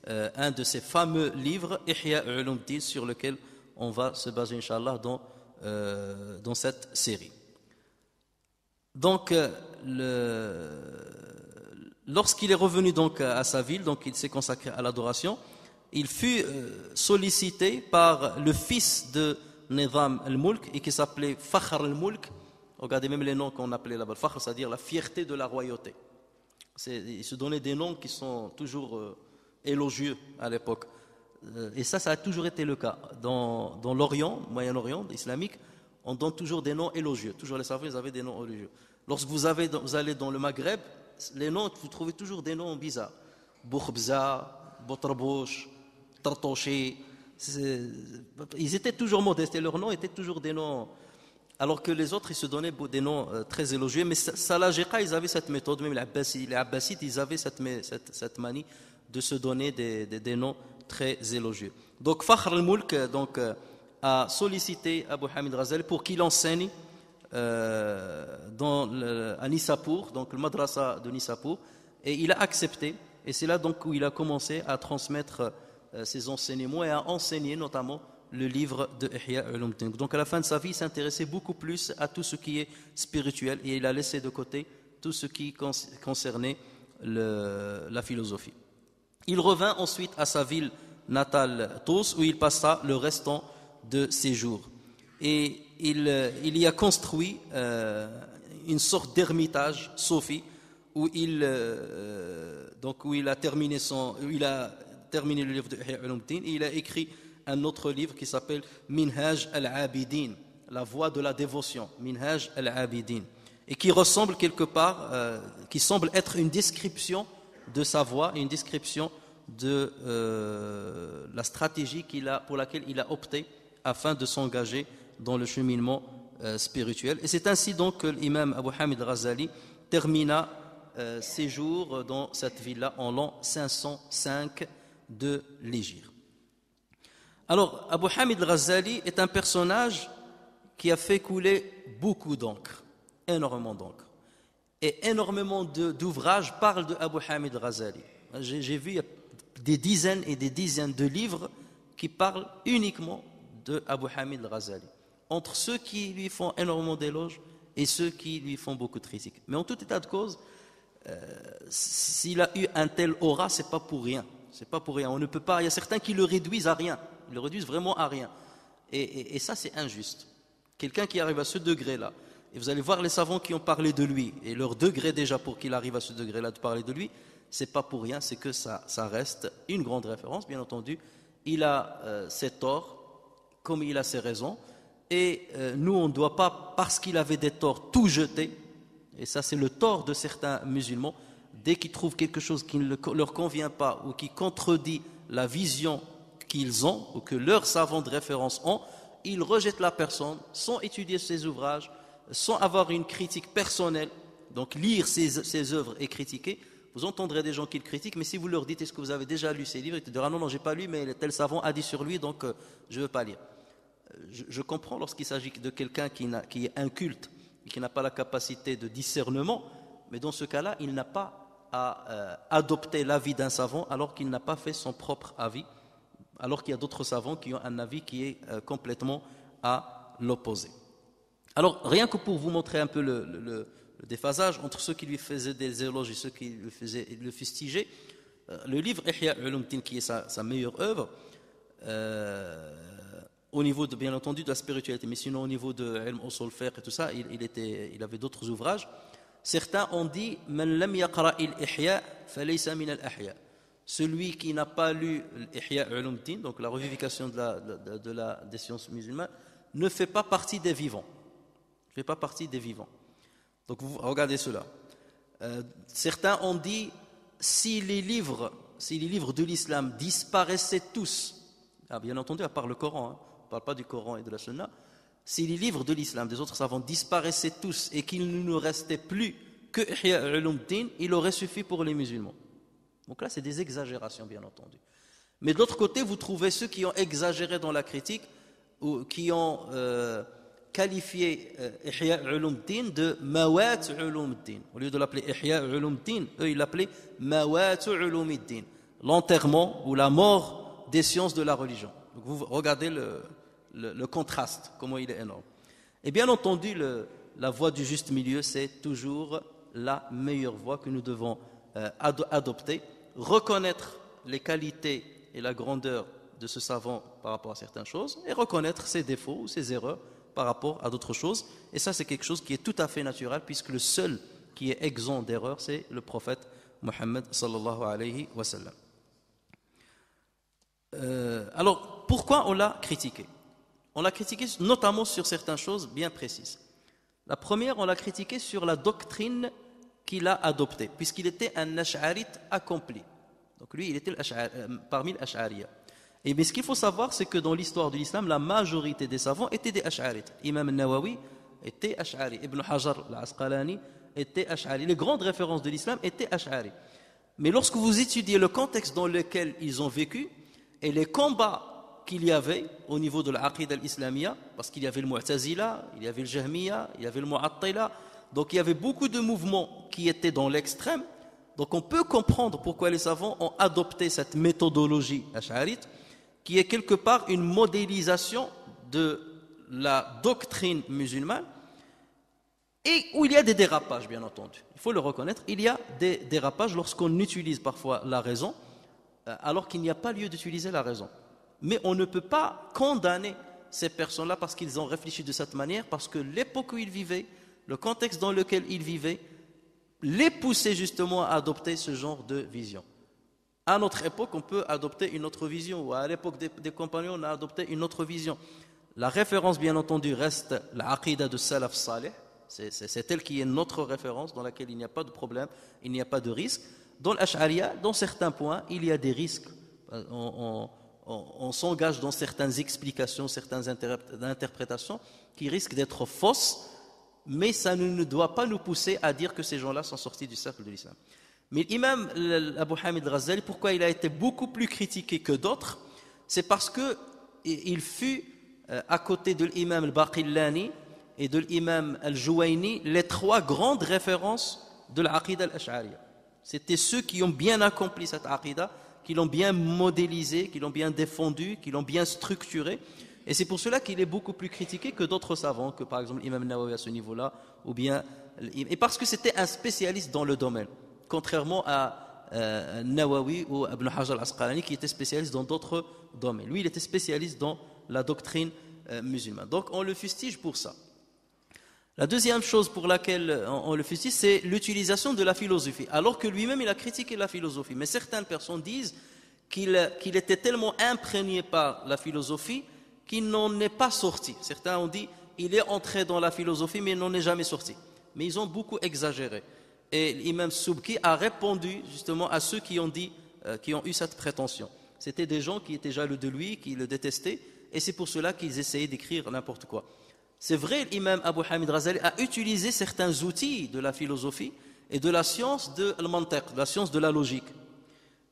un de ses fameux livres, Ihya Ulumuddin, sur lequel on va se baser, Inch'Allah, dans cette série. Donc, lorsqu'il est revenu donc à sa ville, donc il s'est consacré à l'adoration, il fut sollicité par le fils de Nizam al-Mulk et qui s'appelait Fakhr al-Mulk. Regardez même les noms qu'on appelait là-bas. Fakhr, c'est-à-dire la fierté de la royauté. Il se donnait des noms qui sont toujours élogieux à l'époque. Et ça a toujours été le cas. Dans l'Orient, Moyen-Orient, islamique, on donne toujours des noms élogieux. Toujours les savants, ils avaient des noms élogieux. Lorsque vous allez dans le Maghreb, les noms, vous trouvez toujours des noms bizarres. Boukhbza, Botrbouch, Tartoché. Ils étaient toujours modestes et leurs noms étaient toujours des noms. Alors que les autres, ils se donnaient des noms très élogieux. Mais Salajiqa, ils avaient cette méthode. Même les Abbasides, ils avaient cette manie de se donner des noms très élogieux. Donc Fakhr al-Mulk a sollicité Abu Hamid Ghazali pour qu'il enseigne à Nisapur, donc le madrasa de Nisapur, et il a accepté. Et c'est là donc où il a commencé à transmettre ses enseignements et à enseigner notamment le livre de Ihya Ulumuddin. Donc à la fin de sa vie, il s'intéressait beaucoup plus à tout ce qui est spirituel et il a laissé de côté tout ce qui concernait la philosophie. Il revint ensuite à sa ville natale, Tous, où il passa le restant de ses jours. Et il y a construit une sorte d'ermitage, Sophie, où il a terminé le livre de Ihya Ulumuddin et il a écrit un autre livre qui s'appelle Minhaj al-Abidin, la voie de la dévotion, Minhaj al-Abidin, et qui ressemble quelque part, qui semble être une description de sa voie, une description de la stratégie pour laquelle il a opté afin de s'engager dans le cheminement spirituel. Et c'est ainsi donc que l'imam Abu Hamid Ghazali termina ses jours dans cette ville-là en l'an 505 de l'Hégire. Alors, Abu Hamid Ghazali est un personnage qui a fait couler beaucoup d'encre, énormément d'encre. Et énormément d'ouvrages parlent de Abu Hamid Ghazali. J'ai vu des dizaines et des dizaines de livres qui parlent uniquement de Abu Hamid Ghazali. Entre ceux qui lui font énormément d'éloges et ceux qui lui font beaucoup de critiques. Mais en tout état de cause, s'il a eu un tel aura, c'est pas pour rien. C'est pas pour rien. On ne peut pas. Il y a certains qui le réduisent à rien. Ils le réduisent vraiment à rien. Et ça, c'est injuste. Quelqu'un qui arrive à ce degré-là, et vous allez voir les savants qui ont parlé de lui, et leur degré déjà pour qu'il arrive à ce degré-là de parler de lui, c'est pas pour rien, c'est que ça reste une grande référence, bien entendu. Il a ses torts, comme il a ses raisons, et nous, on ne doit pas, parce qu'il avait des torts, tout jeter. Et ça, c'est le tort de certains musulmans. Dès qu'ils trouvent quelque chose qui ne leur convient pas ou qui contredit la vision qu'ils ont ou que leurs savants de référence ont, ils rejettent la personne sans étudier ses ouvrages, sans avoir une critique personnelle. Donc lire ses œuvres et critiquer. Vous entendrez des gens qui le critiquent, mais si vous leur dites est-ce que vous avez déjà lu ces livres, ils te diront non, j'ai pas lu, mais tel savant a dit sur lui, donc je ne veux pas lire. Je comprends lorsqu'il s'agit de quelqu'un qui est inculte et qui n'a pas la capacité de discernement, mais dans ce cas-là, il n'a pas à adopter l'avis d'un savant alors qu'il n'a pas fait son propre avis, alors qu'il y a d'autres savants qui ont un avis qui est complètement à l'opposé. Alors, rien que pour vous montrer un peu le déphasage entre ceux qui lui faisaient des éloges et ceux qui le fustigeaient, le livre Ihya Ulumuddin, qui est sa meilleure œuvre, au niveau de, bien entendu, de la spiritualité, mais sinon au niveau de ilm usul fiqh et tout ça, il avait d'autres ouvrages. Certains ont dit Man lam yaqra al-ihya falaysa min al-ahya. Celui qui n'a pas lu l'ihya ulumuddin, donc la revivification des sciences musulmanes, ne fait pas partie des vivants. Ne fait pas partie des vivants. Donc vous regardez cela. Certains ont dit si les livres de l'islam disparaissaient tous, bien entendu à part le Coran, on ne parle pas du Coran et de la Sunna, si les livres de l'islam des autres savants disparaissaient tous et qu'il ne nous restait plus que Ihya Ulumuddin, il aurait suffi pour les musulmans. Donc là c'est des exagérations bien entendu. Mais de l'autre côté vous trouvez ceux qui ont exagéré dans la critique ou qui ont qualifié Ihya Ulumuddin de Mawat Ulumuddin. Au lieu de l'appeler Ihya Ulumuddin, eux ils l'appelaient Mawat Ulumuddin, l'enterrement ou la mort des sciences de la religion. Donc vous regardez le contraste, comment il est énorme. Et bien entendu, la voie du juste milieu, c'est toujours la meilleure voie que nous devons adopter, reconnaître les qualités et la grandeur de ce savant par rapport à certaines choses et reconnaître ses défauts ou ses erreurs par rapport à d'autres choses. Et ça, c'est quelque chose qui est tout à fait naturel puisque le seul qui est exempt d'erreur, c'est le prophète Mohammed sallallahu alayhi wa sallam. Alors, pourquoi on l'a critiqué? On l'a critiqué notamment sur certaines choses bien précises. La première, on l'a critiqué sur la doctrine qu'il a adoptée, puisqu'il était un ash'arite accompli. Donc lui, il était parmi les ash'ariya. Et mais ce qu'il faut savoir, c'est que dans l'histoire de l'islam, la majorité des savants étaient des ash'arites. Imam al-Nawawi était ash'ari, Ibn Hajar al-Asqalani était ash'ari. Les grandes références de l'islam étaient ash'ari. Mais lorsque vous étudiez le contexte dans lequel ils ont vécu et les combats qu'il y avait au niveau de l'Aqidah al-Islamiyya, parce qu'il y avait le Mu'tazila, il y avait le Jahmiya, il y avait le Mu'attila, donc il y avait beaucoup de mouvements qui étaient dans l'extrême. Donc on peut comprendre pourquoi les savants ont adopté cette méthodologie ash'arite, qui est quelque part une modélisation de la doctrine musulmane, et où il y a des dérapages, bien entendu. Il faut le reconnaître, il y a des dérapages lorsqu'on utilise parfois la raison, alors qu'il n'y a pas lieu d'utiliser la raison. Mais on ne peut pas condamner ces personnes-là parce qu'ils ont réfléchi de cette manière, parce que l'époque où ils vivaient, le contexte dans lequel ils vivaient, les poussait justement à adopter ce genre de vision. À notre époque, on peut adopter une autre vision, ou à l'époque des compagnons, on a adopté une autre vision. La référence, bien entendu, reste l'Aqidah de Salaf Saleh, c'est elle qui est notre référence, dans laquelle il n'y a pas de problème, il n'y a pas de risque. Dans l'Ash'ariya, dans certains points, il y a des risques. On s'engage dans certaines explications, certaines interprétations qui risquent d'être fausses, mais ça ne doit pas nous pousser à dire que ces gens-là sont sortis du cercle de l'islam. Mais l'imam Abu Hamid al-Ghazali, pourquoi il a été beaucoup plus critiqué que d'autres? C'est parce qu'il fut à côté de l'imam al-Baqillani et de l'imam al-Juwayni les trois grandes références de l'Aqidah al-Ash'ariyya. C'était ceux qui ont bien accompli cette Aqidah, qui l'ont bien modélisé, qui l'ont bien défendu, qui l'ont bien structuré. Et c'est pour cela qu'il est beaucoup plus critiqué que d'autres savants, que par exemple l'imam Nawawi à ce niveau-là, ou bien, et parce que c'était un spécialiste dans le domaine, contrairement à Nawawi ou Ibn Hajar al-Asqalani qui était spécialiste dans d'autres domaines. Lui, il était spécialiste dans la doctrine musulmane. Donc on le fustige pour ça. La deuxième chose pour laquelle on le fustige, c'est l'utilisation de la philosophie. Alors que lui-même, il a critiqué la philosophie. Mais certaines personnes disent qu'il était tellement imprégné par la philosophie qu'il n'en est pas sorti. Certains ont dit qu'il est entré dans la philosophie, mais il n'en est jamais sorti. Mais ils ont beaucoup exagéré. Et l'imam Subki a répondu justement à ceux qui ont dit, qui ont eu cette prétention. C'était des gens qui étaient jaloux de lui, qui le détestaient, et c'est pour cela qu'ils essayaient d'écrire n'importe quoi. C'est vrai, l'imam Abu Hamid al-Ghazali a utilisé certains outils de la philosophie et de la science de al-mantiq, de la science de la logique.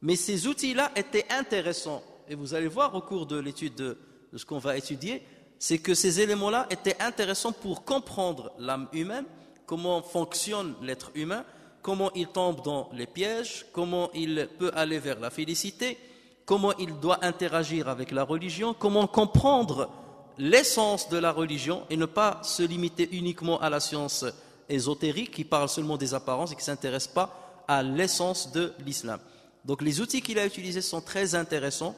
Mais ces outils-là étaient intéressants. Et vous allez voir au cours de l'étude de ce qu'on va étudier, c'est que ces éléments-là étaient intéressants pour comprendre l'âme humaine, comment fonctionne l'être humain, comment il tombe dans les pièges, comment il peut aller vers la félicité, comment il doit interagir avec la religion, comment comprendre l'essence de la religion et ne pas se limiter uniquement à la science ésotérique qui parle seulement des apparences et qui ne s'intéresse pas à l'essence de l'islam. Donc les outils qu'il a utilisés sont très intéressants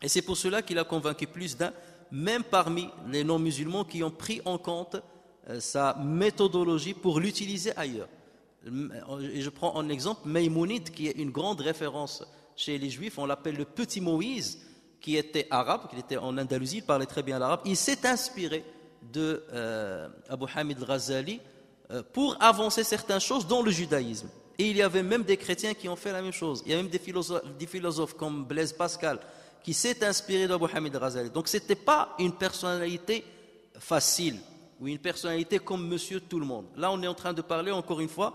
et c'est pour cela qu'il a convaincu plus d'un même parmi les non-musulmans qui ont pris en compte sa méthodologie pour l'utiliser ailleurs. Et je prends en exemple Maïmonide, qui est une grande référence chez les Juifs. On l'appelle le petit Moïse, qui était arabe, qui était en Andalousie, il parlait très bien l'arabe. Il s'est inspiré de Abu Hamid al-Ghazali pour avancer certaines choses dans le judaïsme. Et il y avait même des chrétiens qui ont fait la même chose. Il y a même des philosophes comme Blaise Pascal qui s'est inspiré d'Abu Hamid al-Ghazali. Donc ce n'était pas une personnalité facile ou une personnalité comme Monsieur Tout-le-Monde. Là, on est en train de parler, encore une fois,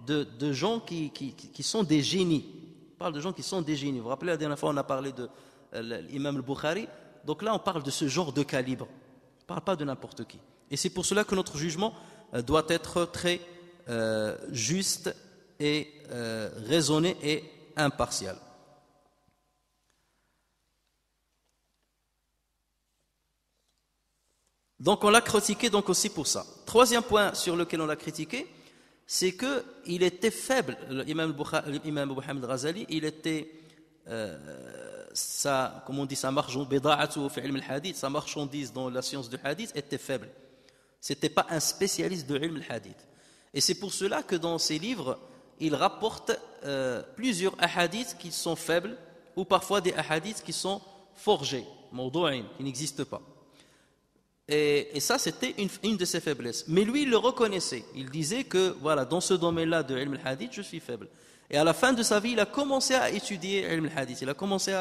de gens qui sont des génies. On parle de gens qui sont des génies. Vous vous rappelez, la dernière fois, on a parlé de l'imam al-Bukhari. Donc là, on parle de ce genre de calibre. On ne parle pas de n'importe qui. Et c'est pour cela que notre jugement doit être très juste et raisonné et impartial. Donc on l'a critiqué donc aussi pour ça. Troisième point sur lequel on l'a critiqué, c'est qu'il était faible. L'imam Abu Hamid al-Ghazali, il était comme on dit, sa marchandise dans la science du hadith était faible. C'était pas un spécialiste de ilm al-hadith. Et c'est pour cela que dans ses livres, il rapporte plusieurs hadiths qui sont faibles ou parfois des hadiths qui sont forgés, mawdou'in, qui n'existent pas. Et ça, c'était une de ses faiblesses. Mais lui, il le reconnaissait. Il disait que, voilà, dans ce domaine-là de ilm al-hadith, je suis faible. Et à la fin de sa vie, il a commencé à étudier ilm al-hadith. Il a commencé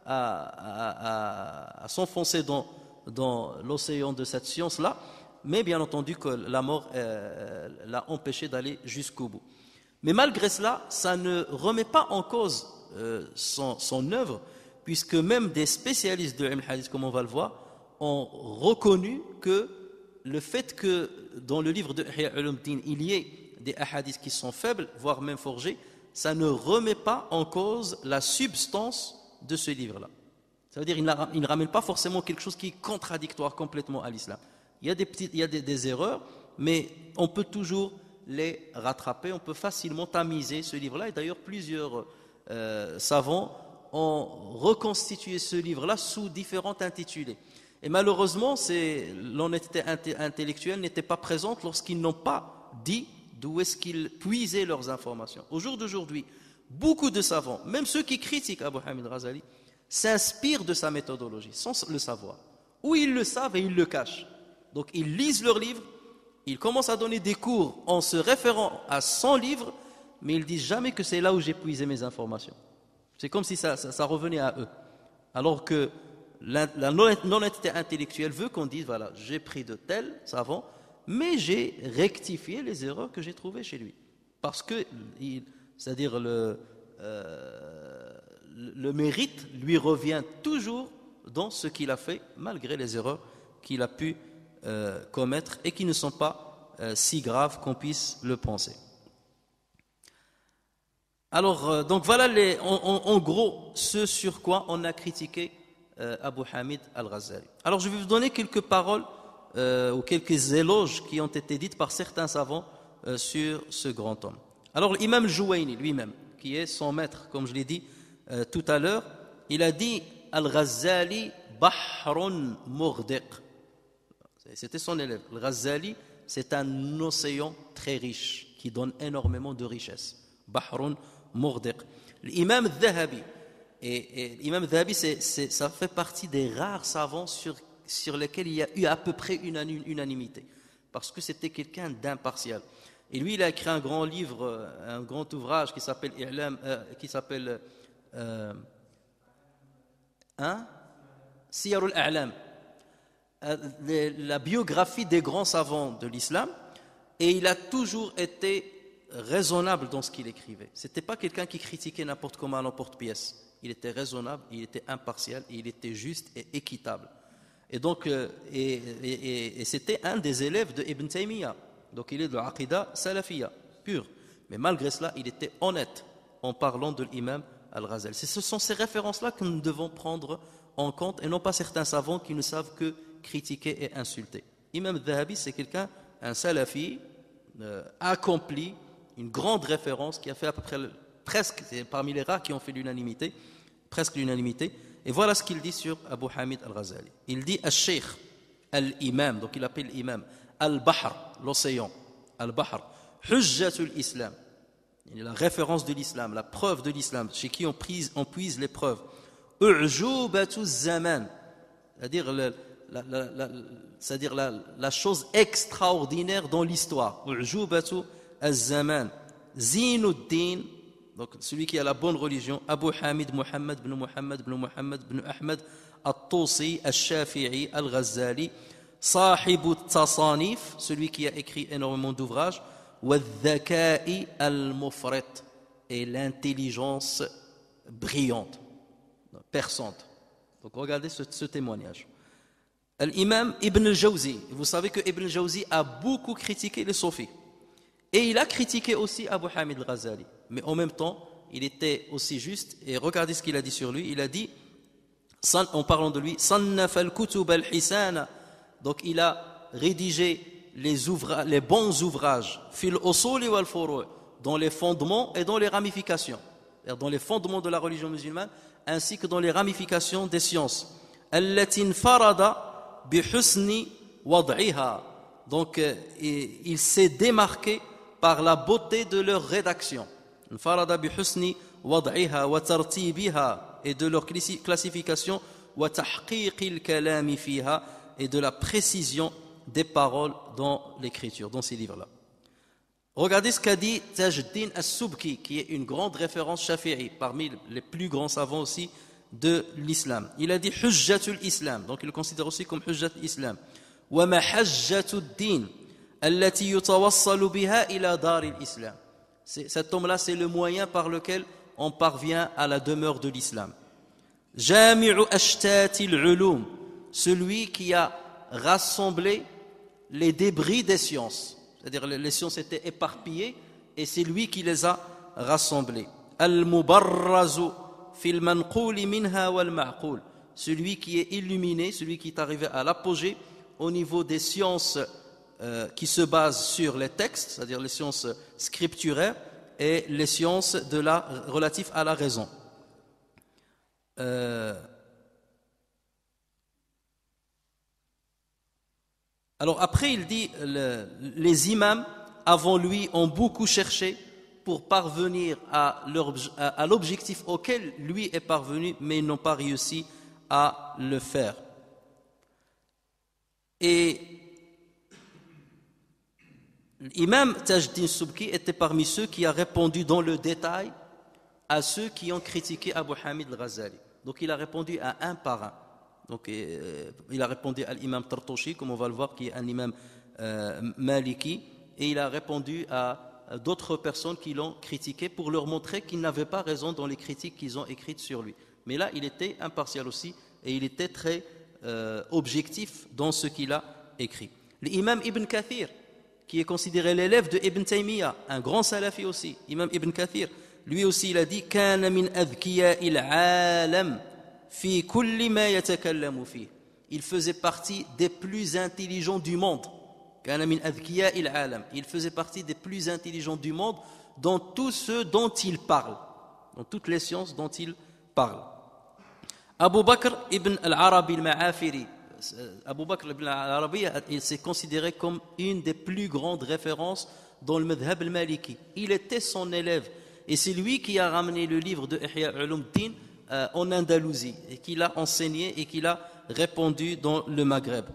à s'enfoncer dans l'océan de cette science-là. Mais bien entendu que la mort l'a empêché d'aller jusqu'au bout. Mais malgré cela, ça ne remet pas en cause son œuvre, puisque même des spécialistes de ilm al-hadith, comme on va le voir, ont reconnu que le fait que dans le livre de Ihya Ulumuddin il y ait des hadiths qui sont faibles, voire même forgés, ça ne remet pas en cause la substance de ce livre-là. Ça veut dire qu'il ne ramène pas forcément quelque chose qui est contradictoire complètement à l'islam. Il y a des erreurs, mais on peut toujours les rattraper, on peut facilement tamiser ce livre-là. Et d'ailleurs, plusieurs savants ont reconstitué ce livre-là sous différents intitulés. Et malheureusement, l'honnêteté intellectuelle n'était pas présente lorsqu'ils n'ont pas dit d'où est-ce qu'ils puisaient leurs informations. Au jour d'aujourd'hui, beaucoup de savants, même ceux qui critiquent Abu Hamid al-Ghazali, s'inspirent de sa méthodologie sans le savoir. Ou ils le savent et ils le cachent. Donc ils lisent leurs livres, ils commencent à donner des cours en se référant à 100 livres, mais ils ne disent jamais que c'est là où j'ai puisé mes informations. C'est comme si ça revenait à eux. Alors que la non-honnêteté intellectuelle veut qu'on dise, voilà, j'ai pris de tels savants, mais j'ai rectifié les erreurs que j'ai trouvées chez lui. Parce que, c'est-à-dire le mérite lui revient toujours dans ce qu'il a fait, malgré les erreurs qu'il a pu commettre et qui ne sont pas si graves qu'on puisse le penser. Alors, donc voilà en gros ce sur quoi on a critiqué Abu Hamid al-Ghazali. Alors je vais vous donner quelques paroles ou quelques éloges qui ont été dites par certains savants sur ce grand homme. Alors l'imam al-Juwayni lui-même, qui est son maître, comme je l'ai dit tout à l'heure, il a dit al-Ghazali bahrun mughdiq. C'était son élève. Al-Ghazali, c'est un océan très riche qui donne énormément de richesse. Bahrun mughdiq. L'imam al-Dhahabi, et l'imam al-Dhahabi, ça fait partie des rares savants sur lesquels il y a eu à peu près une unanimité, parce que c'était quelqu'un d'impartial. Et lui, il a écrit un grand livre, un grand ouvrage qui s'appelle Siyar al-A'lam, la biographie des grands savants de l'islam, et il a toujours été raisonnable dans ce qu'il écrivait. C'était pas quelqu'un qui critiquait n'importe comment à l'emporte-pièce. Il était raisonnable, il était impartial, et il était juste et équitable. Et donc, et c'était un des élèves de Ibn Taymiyyah. Donc il est de l'Aqidah Salafiyya, pur. Mais malgré cela, il était honnête en parlant de l'imam al-Ghazali. Ce sont ces références-là que nous devons prendre en compte, et non pas certains savants qui ne savent que critiquer et insulter. Imam al-Dhahabi, c'est quelqu'un, un salafi, accompli, une grande référence qui a fait à peu près, presque, c'est parmi les rares qui ont fait l'unanimité, presque l'unanimité, Et voilà ce qu'il dit sur Abu Hamid al-Ghazali. Il dit al-Sheikh, al-Imam, donc il appelle l'imam, al-Bahr, l'océan, al-Bahr, Hujjatul Islam, la référence de l'islam, la preuve de l'islam, chez qui on puise les preuves. U'jubatu zaman, c'est-à-dire la chose extraordinaire dans l'histoire. U'jubatu az-zaman, Zinuddin, donc celui qui a la bonne religion, Abu Hamid Muhammad ibn Muhammad ibn Muhammad ibn Ahmad al-Tusi al-Shafi'i al-Ghazali, Sahib al-Tasanif, celui qui a écrit énormément d'ouvrages, wal-Dhaka'i al-Mufrit, et l'intelligence brillante, perçante. Donc regardez ce témoignage. L'imam Ibn al-Jawzi, vous savez que Ibn al-Jawzi a beaucoup critiqué les soufis. Et il a critiqué aussi Abu Hamid al-Ghazali. Mais en même temps, il était aussi juste. Et regardez ce qu'il a dit sur lui. Il a dit, en parlant de lui, Sannaf al-Kutub al-Hisana. Donc il a rédigé les bons ouvrages, fil usuli wal furu', dans les fondements et dans les ramifications. C'est-à-dire dans les fondements de la religion musulmane, ainsi que dans les ramifications des sciences. Allati infarada bi husni wad'iha. Donc il s'est démarqué par la beauté de leur rédaction. Farada bi husni wad'iha wa tartibiha, et de leur classification, wa tahqiqil kalami fiha, et de la précision des paroles dans l'écriture, dans ces livres-là. Regardez ce qu'a dit Tajuddin as-Subki, qui est une grande référence shafi'i, parmi les plus grands savants aussi de l'islam. Il a dit Hujjatul Islam, donc il le considère aussi comme Hujjatul Islam. Wa mahajjatud din, allati yutawassalu biha ila daril islam. Cet homme-là, c'est le moyen par lequel on parvient à la demeure de l'islam. Jami'u ashtatil ulum, celui qui a rassemblé les débris des sciences. C'est-à-dire les sciences étaient éparpillées et c'est lui qui les a rassemblées. Al-mubarrazu fil manquli minha wal ma'qul, celui qui est illuminé, celui qui est arrivé à l'apogée au niveau des sciences qui se basent sur les textes, c'est-à-dire les sciences scripturaires et les sciences relatives à la raison. Alors après il dit les imams avant lui ont beaucoup cherché pour parvenir à l'objectif auquel lui est parvenu, mais ils n'ont pas réussi à le faire. Et l'imam Tajuddin Subki était parmi ceux qui a répondu dans le détail à ceux qui ont critiqué Abu Hamid al-Ghazali. Donc il a répondu à un par un. Donc il a répondu à l'imam Tartushi, comme on va le voir, qui est un imam maliki, et il a répondu à d'autres personnes qui l'ont critiqué pour leur montrer qu'ils n'avaient pas raison dans les critiques qu'ils ont écrites sur lui. Mais là, il était impartial aussi, et il était très objectif dans ce qu'il a écrit. L'imam Ibn Kathir, qui est considéré l'élève de Ibn Taymiyyah, un grand salafi aussi, imam Ibn Kathir, lui aussi il a dit kana min adhkiya'il alam fi kulli ma yatakallamu fi. Il faisait partie des plus intelligents du monde. Kana min adhkiya'il alam. Il faisait partie des plus intelligents du monde dans tout ce dont il parle, dans toutes les sciences dont il parle. Abu Bakr ibn al-Arabi al-Ma'afiri, Abu Bakr ibn al-Arabi, il s'est considéré comme une des plus grandes références dans le madhhab al-Maliki. Il était son élève et c'est lui qui a ramené le livre de Ihya Ulumuddin en Andalousie et qui l'a enseigné et qui l'a répandu dans le Maghreb.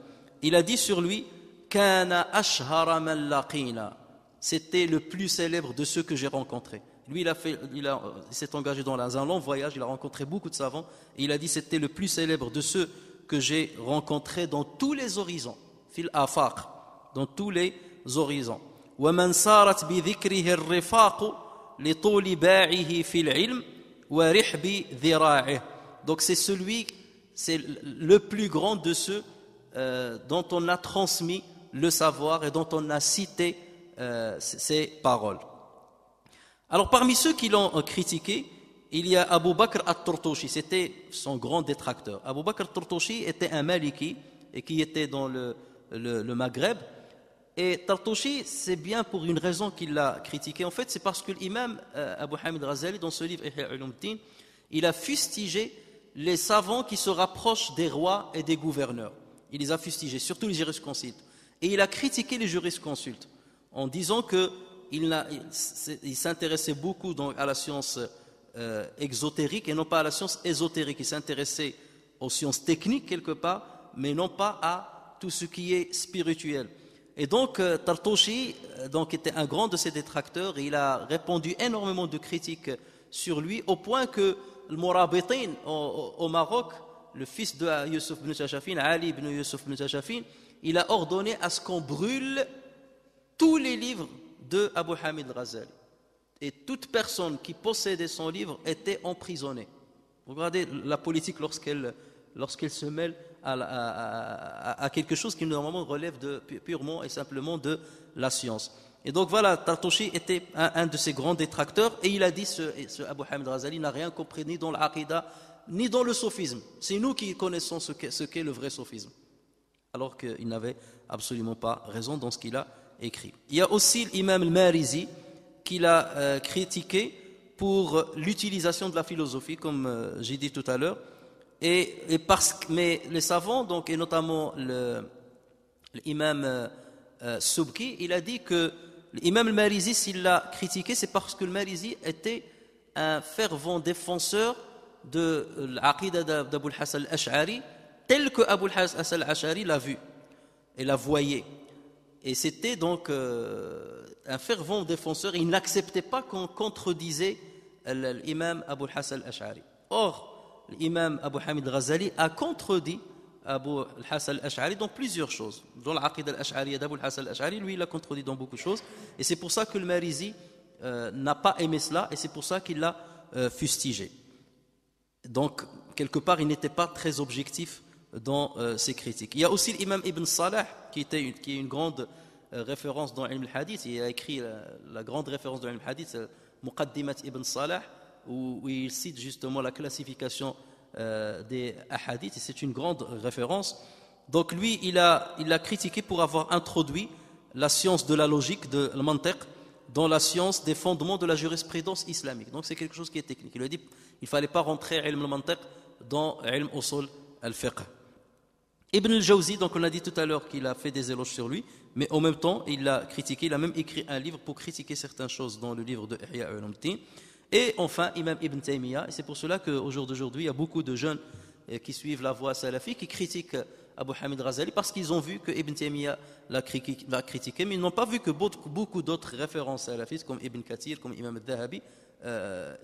Il a dit sur lui Kana ashhara man laqina, c'était le plus célèbre de ceux que j'ai rencontrés. Lui, il s'est engagé dans un long voyage, il a rencontré beaucoup de savants, et il a dit c'était le plus célèbre de ceux que j'ai rencontrés dans tous les horizons, fil afaq, dans tous les horizons. وَمَنْ صَارَتْ بِذِكْرِهِ الرِّفَاقُ لِطُولِ بَاعِهِ فِي الْعِلْمِ وَرِحْبِ ذِرَاعِهِ. Donc c'est le plus grand de ceux dont on a transmis le savoir et dont on a cité ces paroles. Alors parmi ceux qui l'ont critiqué, il y a Abu Bakr al-Tartushi, c'était son grand détracteur. Abu Bakr al-Tartushi était un maliki et qui était dans le Maghreb. Et Tartushi, c'est bien pour une raison qu'il l'a critiqué. En fait, c'est parce que l'imam Abu Hamid al-Ghazali, dans ce livre Ihya Ulumuddin, il a fustigé les savants qui se rapprochent des rois et des gouverneurs. Il les a fustigés, surtout les jurisconsultes. Et il a critiqué les jurisconsultes en disant qu'il s'intéressait beaucoup donc à la science exotérique et non pas à la science ésotérique. Il s'intéressait aux sciences techniques quelque part, mais non pas à tout ce qui est spirituel. Et donc Tartouchi donc, était un grand de ses détracteurs et il a répandu énormément de critiques sur lui au point que le Mourabitin au Maroc, le fils de Youssef ibn Tachafin, Ali ibn Youssef ibn Tachafin, il a ordonné à ce qu'on brûle tous les livres de Abu Hamid al-Ghazali. Et toute personne qui possédait son livre était emprisonnée. Regardez la politique lorsqu'elle se mêle à quelque chose qui normalement relève purement et simplement de la science. Et donc voilà, Tartouchi était un de ses grands détracteurs et il a dit, ce Abu Hamid al-Ghazali n'a rien compris ni dans l'Aqidah ni dans le sophisme. C'est nous qui connaissons ce qu'est le vrai sophisme. Alors qu'il n'avait absolument pas raison dans ce qu'il a écrit. Il y a aussi l'imam al-Marizi qu'il a critiqué pour l'utilisation de la philosophie, comme j'ai dit tout à l'heure. Mais les savants, donc, et notamment l'imam Subki, il a dit que l'imam al-Marizi, s'il l'a critiqué, c'est parce que le Marizi était un fervent défenseur de l'Aqidah d'Abul Hasan al-Ash'ari, tel que Abul Hasan al-Ash'ari l'a vu et l'a voyé. Et c'était donc un fervent défenseur. Il n'acceptait pas qu'on contredisait l'imam Abul Hasan al-Ash'ari. Or, l'imam Abu Hamid al-Ghazali a contredit Abu Hasan al-Ash'ari dans plusieurs choses. Dans l'Aqidah al-Ash'ari d'Abu Hasan al-Ash'ari, lui, il a contredit dans beaucoup de choses. Et c'est pour ça que le Marizi n'a pas aimé cela et c'est pour ça qu'il l'a fustigé. Donc, quelque part, il n'était pas très objectif dans ses critiques. Il y a aussi l'imam Ibn Salah, qui est une grande référence dans l'ilm al-hadith. Il a écrit la grande référence dans l'ilm al-hadith, Muqaddimat Ibn Salah, où il cite justement la classification des hadiths, et c'est une grande référence. Donc lui, il a critiqué pour avoir introduit la science de la logique, de al-mantiq, dans la science des fondements de la jurisprudence islamique. Donc c'est quelque chose qui est technique. Il a dit qu'il ne fallait pas rentrer ilm al-mantiq dans ilm usul al-fiqh. Ibn al-Jawzi, donc on a dit tout à l'heure qu'il a fait des éloges sur lui, mais en même temps il l'a critiqué, il a même écrit un livre pour critiquer certaines choses dans le livre de Ihya Ulumuddin. Et enfin Imam Ibn Taymiyyah, et c'est pour cela qu'au jour d'aujourd'hui il y a beaucoup de jeunes qui suivent la voie salafi qui critiquent Abu Hamid Ghazali parce qu'ils ont vu que Ibn Taymiyyah l'a critiqué, mais ils n'ont pas vu que beaucoup d'autres références salafistes comme Ibn Kathir, comme Imam al-Dhahabi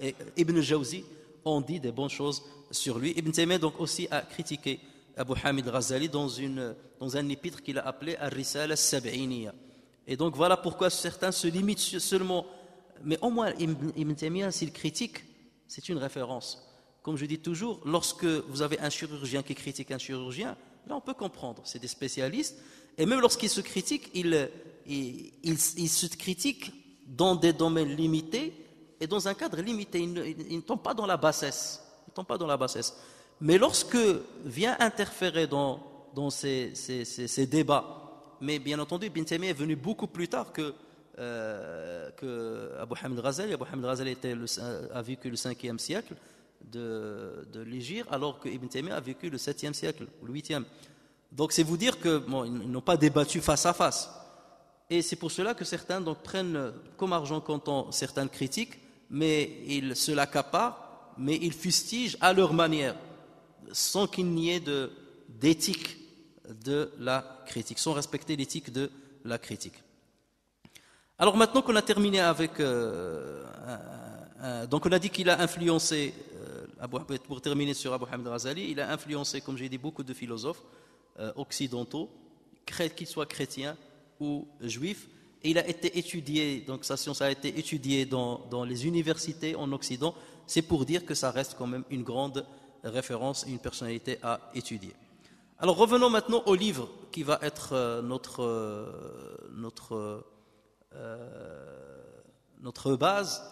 et Ibn al-Jawzi ont dit des bonnes choses sur lui. Ibn Taymiyyah donc aussi a critiqué Abu Hamid Ghazali dans un épître qu'il a appelé Ar-Risala as-Sab'iniya. Et donc voilà pourquoi certains se limitent seulement. Mais au moins Ibn Taymiyyah, s'il critique, c'est une référence. Comme je dis toujours, lorsque vous avez un chirurgien qui critique un chirurgien, là on peut comprendre, c'est des spécialistes. Et même lorsqu'ils se critiquent, ils se critiquent dans des domaines limités et dans un cadre limité. Ils ne tombent pas dans la bassesse. Ils ne tombent pas dans la bassesse. Mais lorsque vient interférer dans ces débats, mais bien entendu, Ibn Taymiyyah est venu beaucoup plus tard que Abu Hamid Ghazali. Abu Hamid Ghazali a vécu le 5e siècle de l'Hégire, alors que Ibn Taymiyyah a vécu le 7e siècle, le 8e. Donc c'est vous dire que ils n'ont pas débattu face à face. Et c'est pour cela que certains donc, prennent comme argent comptant certaines critiques, mais ils se l'accaparent, mais ils fustigent à leur manière, sans qu'il n'y ait d'éthique de la critique, sans respecter l'éthique de la critique. Alors maintenant qu'on a terminé avec... donc on a dit qu'il a influencé, pour terminer sur Abu Hamid Ghazali, il a influencé, comme j'ai dit, beaucoup de philosophes occidentaux, qu'ils soient chrétiens ou juifs, et il a été étudié, donc sa science a été étudiée dans les universités en Occident. C'est pour dire que ça reste quand même une grande référence, une personnalité à étudier. Alors revenons maintenant au livre qui va être notre base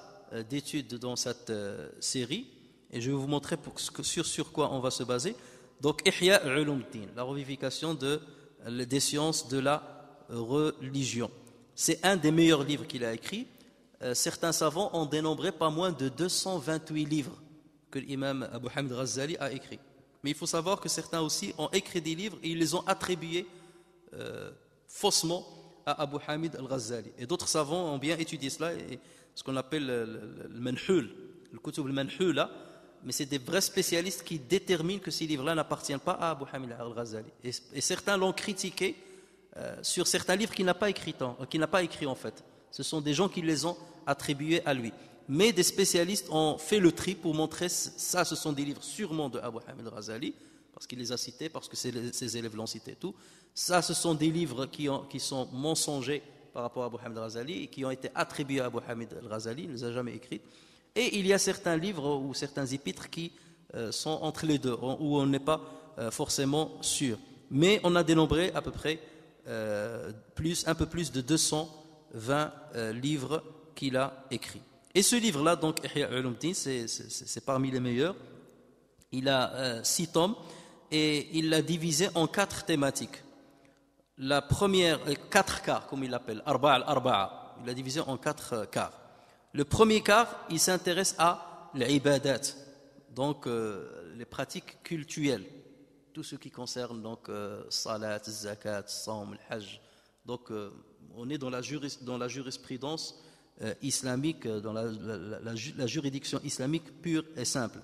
d'études dans cette série, et je vais vous montrer sur quoi on va se baser. Donc Ihya Ulumuddin, la revivification des sciences de la religion. C'est un des meilleurs livres qu'il a écrit. Certains savants ont dénombré pas moins de 228 livres que l'imam Abu Hamid Ghazali a écrit. Mais il faut savoir que certains aussi ont écrit des livres et ils les ont attribués faussement à Abu Hamid al-Ghazali. Et d'autres savants ont bien étudié cela, et ce qu'on appelle le manhul, le kutub al-manhula, mais c'est des vrais spécialistes qui déterminent que ces livres-là n'appartiennent pas à Abu Hamid al-Ghazali. Et certains l'ont critiqué sur certains livres qu'il n'a pas écrit en fait. Ce sont des gens qui les ont attribués à lui. Mais des spécialistes ont fait le tri pour montrer ça, ce sont des livres sûrement de Abu Hamid al-Ghazali, parce qu'il les a cités, parce que ses élèves l'ont cité et tout. Ça, ce sont des livres qui sont mensongers par rapport à Abu Hamid al-Ghazali et qui ont été attribués à Abu Hamid al-Ghazali, il ne les a jamais écrits. Et il y a certains livres ou certains épîtres qui sont entre les deux, où on n'est pas forcément sûr. Mais on a dénombré à peu près un peu plus de 220 livres qu'il a écrits. Et ce livre-là, donc Ihya Ulumuddin, c'est parmi les meilleurs. Il a 6 tomes et il l'a divisé en 4 thématiques. La première, 4 quarts, comme il l'appelle, Arba'a al-Arba'a. Il l'a divisé en 4 quarts. Le premier quart, il s'intéresse à l'ibadat, donc les pratiques cultuelles, tout ce qui concerne donc salat, zakat, saum, hajj. Donc on est dans la jurisprudence islamique, dans la juridiction islamique pure et simple.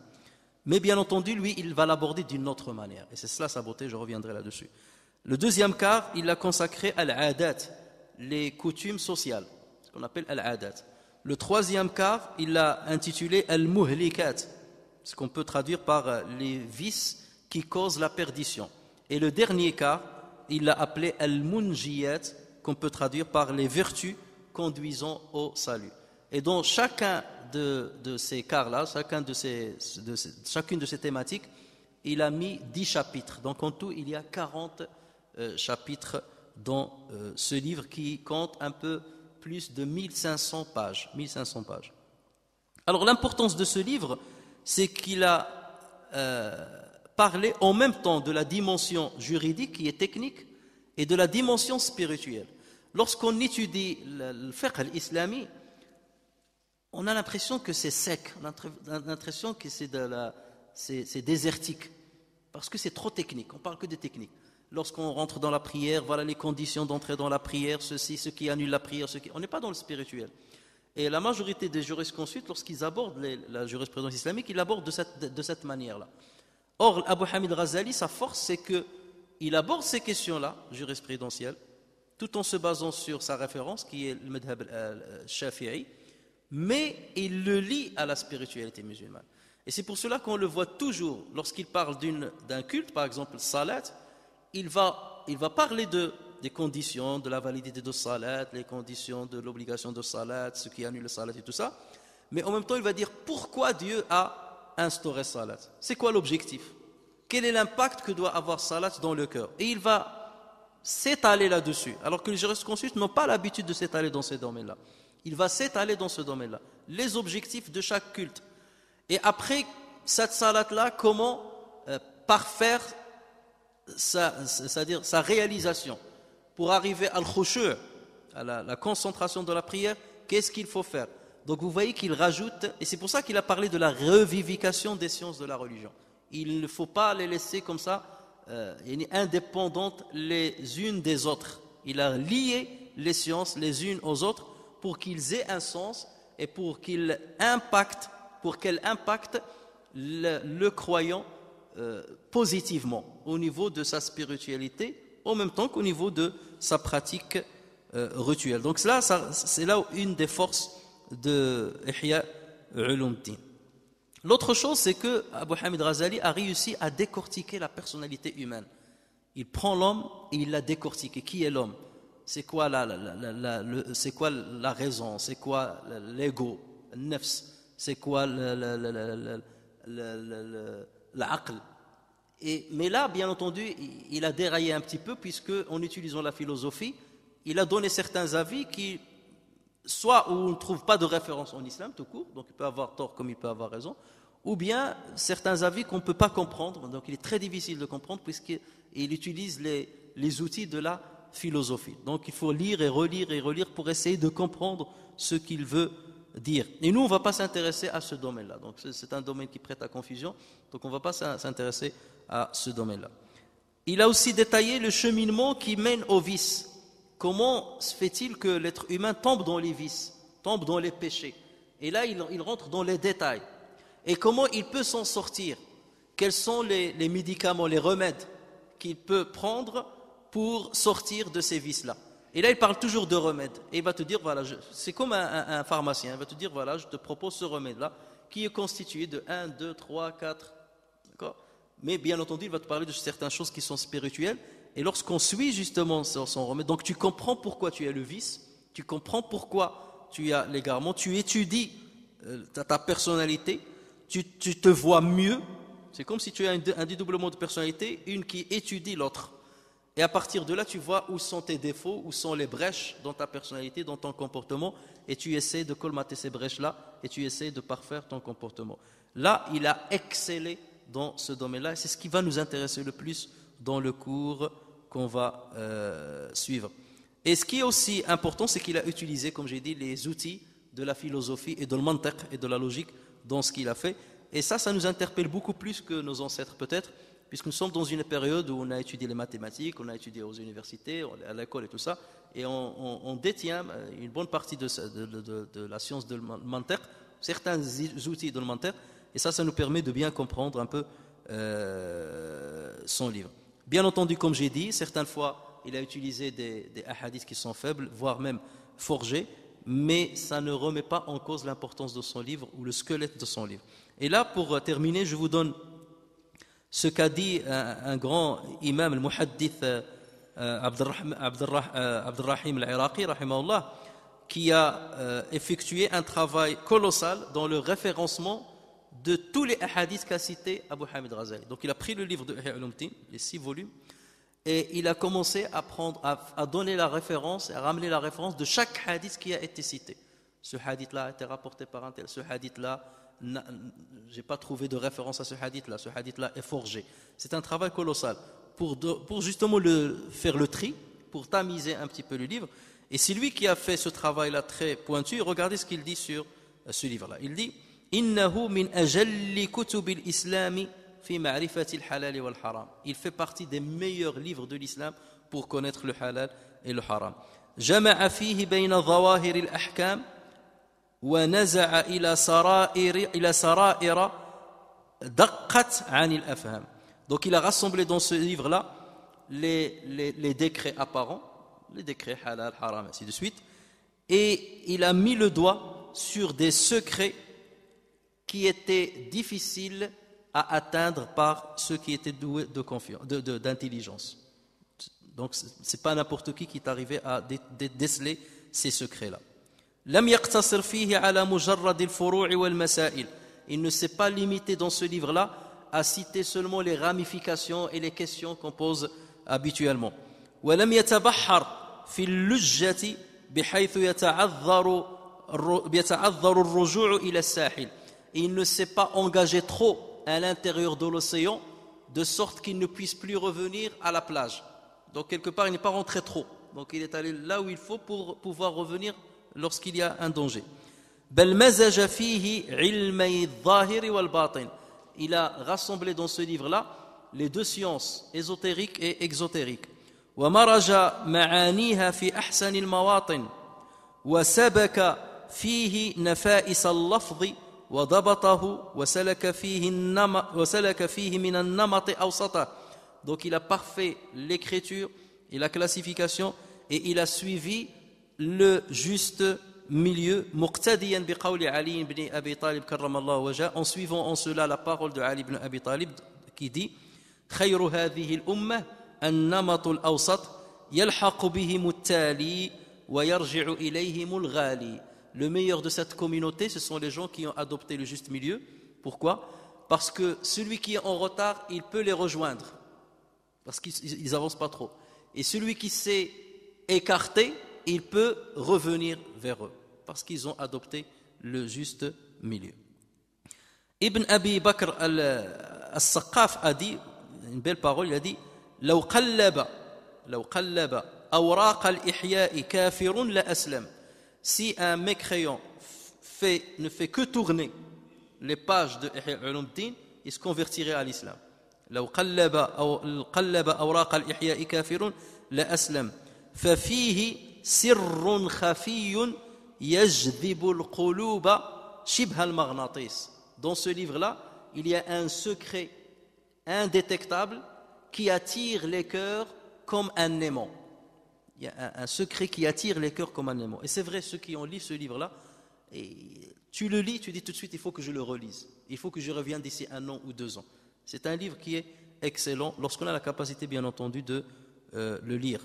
Mais bien entendu, lui, il va l'aborder d'une autre manière. Et c'est cela sa beauté, je reviendrai là-dessus. Le deuxième quart, il l'a consacré à l'adat, les coutumes sociales, ce qu'on appelle al-adat. Le troisième quart, il l'a intitulé al-muhlikat, ce qu'on peut traduire par les vices qui causent la perdition. Et le dernier quart, il l'a appelé al-munjiyat, qu'on peut traduire par les vertus conduisant au salut. Et dans chacun de ces quarts-là, chacune de ces thématiques, il a mis 10 chapitres. Donc en tout, il y a 40 chapitres dans ce livre qui compte un peu plus de 1500 pages. Alors l'importance de ce livre, c'est qu'il a parlé en même temps de la dimension juridique qui est technique et de la dimension spirituelle. Lorsqu'on étudie le fiqh al-islami, on a l'impression que c'est sec, on a l'impression que c'est désertique, parce que c'est trop technique, on parle que de technique. Lorsqu'on rentre dans la prière, voilà les conditions d'entrer dans la prière, ce qui annule la prière, on n'est pas dans le spirituel. Et la majorité des jurisconsultes, lorsqu'ils abordent la jurisprudence islamique, ils l'abordent de cette manière-là. Or, Abu Hamid Ghazali, sa force, c'est qu'il aborde ces questions-là, jurisprudentielles, tout en se basant sur sa référence, qui est le madhab al-Shafi'i, mais il le lie à la spiritualité musulmane. Et c'est pour cela qu'on le voit toujours, lorsqu'il parle d'un culte, par exemple le salat, il va parler des conditions, de la validité de salat, les conditions de l'obligation de salat, ce qui annule le salat et tout ça, mais en même temps il va dire pourquoi Dieu a instauré salat. C'est quoi l'objectif? Quel est l'impact que doit avoir salat dans le cœur? Et il va s'étaler là-dessus, alors que les jurisconsultes n'ont pas l'habitude de s'étaler dans ces domaines-là. Il va s'étaler dans ce domaine-là, les objectifs de chaque culte. Et après cette salat-là, comment parfaire c'est-à-dire sa réalisation pour arriver à al-khushu', à la concentration de la prière, qu'est-ce qu'il faut faire? Donc vous voyez qu'il rajoute, et c'est pour ça qu'il a parlé de la revivification des sciences de la religion. Il ne faut pas les laisser comme ça, indépendantes les unes des autres. Il a lié les sciences les unes aux autres pour qu'ils aient un sens et pour qu'elles impactent le croyant positivement au niveau de sa spiritualité, en même temps qu'au niveau de sa pratique rituelle. Donc c'est là une des forces de Ihya Ulumuddin. L'autre chose, c'est que Abu Hamid Ghazali a réussi à décortiquer la personnalité humaine. Il prend l'homme et il l'a décortiqué. Qui est l'homme? C'est quoi c'est quoi la raison? C'est quoi l'ego, le nafs? C'est quoi l'aql? Mais là, bien entendu, il a déraillé un petit peu, puisque en utilisant la philosophie, il a donné certains avis qui, soit où on ne trouve pas de référence en islam tout court, donc il peut avoir tort comme il peut avoir raison, ou bien certains avis qu'on ne peut pas comprendre, donc il est très difficile de comprendre puisqu'il utilise les outils de la philosophie. Donc il faut lire et relire pour essayer de comprendre ce qu'il veut dire. Et nous, on ne va pas s'intéresser à ce domaine-là. Donc, c'est un domaine qui prête à confusion. Donc, on ne va pas s'intéresser à ce domaine-là. Il a aussi détaillé le cheminement qui mène au vice. Comment se fait-il que l'être humain tombe dans les vices, tombe dans les péchés? Et là, il rentre dans les détails. Et comment il peut s'en sortir? Quels sont les médicaments, les remèdes qu'il peut prendre pour sortir de ces vices-là? Et là, il parle toujours de remèdes. Et il va te dire, voilà, c'est comme un pharmacien. Il va te dire, voilà, je te propose ce remède-là, qui est constitué de 1, 2, 3, 4. D'accord? Mais bien entendu, il va te parler de certaines choses qui sont spirituelles. Et lorsqu'on suit justement son remède, donc tu comprends pourquoi tu as le vice, tu comprends pourquoi tu as l'égarement, tu étudies ta personnalité, tu te vois mieux. C'est comme si tu as un dédoublement de personnalité, une qui étudie l'autre. Et à partir de là, tu vois où sont tes défauts, où sont les brèches dans ta personnalité, dans ton comportement, et tu essaies de colmater ces brèches-là, et tu essaies de parfaire ton comportement. Là, il a excellé dans ce domaine-là, et c'est ce qui va nous intéresser le plus dans le cours qu'on va suivre. Et ce qui est aussi important, c'est qu'il a utilisé, comme j'ai dit, les outils de la philosophie et de le mantiq et de la logique dans ce qu'il a fait. Et ça nous interpelle beaucoup plus que nos ancêtres peut-être, puisque nous sommes dans une période où on a étudié les mathématiques, on a étudié aux universités, à l'école et tout ça, et on détient une bonne partie de la science de mantiq, certains outils de mantiq, et ça nous permet de bien comprendre un peu son livre. Bien entendu, comme j'ai dit, certaines fois, il a utilisé des hadiths qui sont faibles, voire même forgés, mais ça ne remet pas en cause l'importance de son livre ou le squelette de son livre. Et là, pour terminer, je vous donne ce qu'a dit un grand imam, le muhaddith Abdelrahim al-Iraqi, rahimahullah, qui a effectué un travail colossal dans le référencement de tous les hadiths qu'a cité Abu Hamid Ghazali. Donc il a pris le livre de Ihya Ulumuddin, les 6 volumes, et il a commencé à donner la référence, à ramener la référence de chaque hadith qui a été cité. Ce hadith-là a été rapporté par un tel, ce hadith-là, j'ai pas trouvé de référence à ce hadith-là est forgé. C'est un travail colossal pour justement faire le tri, pour tamiser un petit peu le livre. Et c'est lui qui a fait ce travail-là très pointu. Regardez ce qu'il dit sur ce livre-là. Il dit Innahu min ajalli kutubil islami fi ma'rifati al-halal wal haram. Il fait partie des meilleurs livres de l'islam pour connaître le halal et le haram. Jama'a fihi bayna zawahir al-ahkam wa naza'a ila sara'ira daqqat 'an al-afham. Donc il a rassemblé dans ce livre-là les décrets apparents, les décrets halal, haram, ainsi de suite, et il a mis le doigt sur des secrets qui étaient difficiles à atteindre par ceux qui étaient doués d'intelligence. Donc c'est pas n'importe qui est arrivé à déceler ces secrets-là. لم يقتصر فيه على مجرد الفروع والمسائل. Il ne s'est pas limité dans ce livre-là à citer seulement les ramifications et les questions qu'on pose habituellement. ولم يتبحر في اللجة بحيث يتعذر الرجوع إلى الساحل. Il ne s'est pas engagé trop à l'intérieur de l'océan de sorte qu'il ne puisse plus revenir à la plage. Donc quelque part il n'est pas rentré trop. Donc il est allé là où il faut pour pouvoir revenir lorsqu'il y a un danger. بل مزج فيه علمي الظاهر والباطن. Il a rassemblé dans ce livre-là les deux sciences, ésotériques et exotériques. ومرج معانيها في أحسن المواطن وسبك فيه نفائس اللفظ وضبطه وسلك فيه من النمط أوسطه. Donc il a parfait l'écriture et la classification et il a suivi le juste milieu muqtadiyan biqawli Ali ibn Abi Talib karramallahu wajha, en suivant en cela la parole de Ali ibn Abi Talib qui dit khayru hadhihi al-ummah an-namat al-awsat yalhaqu bihim at-tali wa yarji'u ilayhim al-ghali. Le meilleur de cette communauté, ce sont les gens qui ont adopté le juste milieu. Pourquoi? Parce que celui qui est en retard, il peut les rejoindre parce qu'ils n'avancent pas trop. Et celui qui s'est écarté, il peut revenir vers eux parce qu'ils ont adopté le juste milieu. Ibn Abi Bakr al-Saqqaf a dit une belle parole, il a dit لو قلب أوراق الإحياء كافر لا أسلم. Si un mécréant ne fait que tourner les pages de Ihya Ulumuddin, il se convertirait à l'islam. لو قلب أوراق الإحياء كافر لأسلم ففيه سر خفي يجذب القلوب شبه المغناطيس. Dans ce livre-là, il y a un secret indétectable qui attire les cœurs comme un aimant. Il y a un secret qui attire les cœurs comme un aimant. Et c'est vrai, ceux qui ont lu ce livre-là, et tu le lis, tu dis tout de suite, il faut que je le relise. Il faut que je revienne d'ici 1 an ou 2 ans. C'est un livre qui est excellent lorsqu'on a la capacité, bien entendu, de le lire.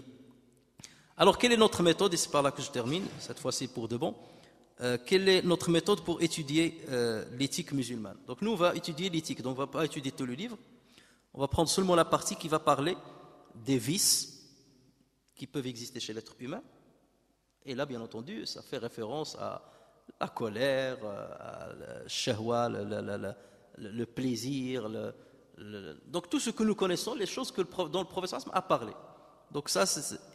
Alors, quelle est notre méthode? Et c'est par là que je termine, cette fois-ci pour de bon. Quelle est notre méthode pour étudier l'éthique musulmane? Donc, nous, on va étudier l'éthique. Donc, on ne va pas étudier tout le livre. On va prendre seulement la partie qui va parler des vices qui peuvent exister chez l'être humain. Et là, bien entendu, ça fait référence à la colère, à la shahwa, le plaisir, donc tout ce que nous connaissons, les choses dont le prophète a parlé. Donc ça,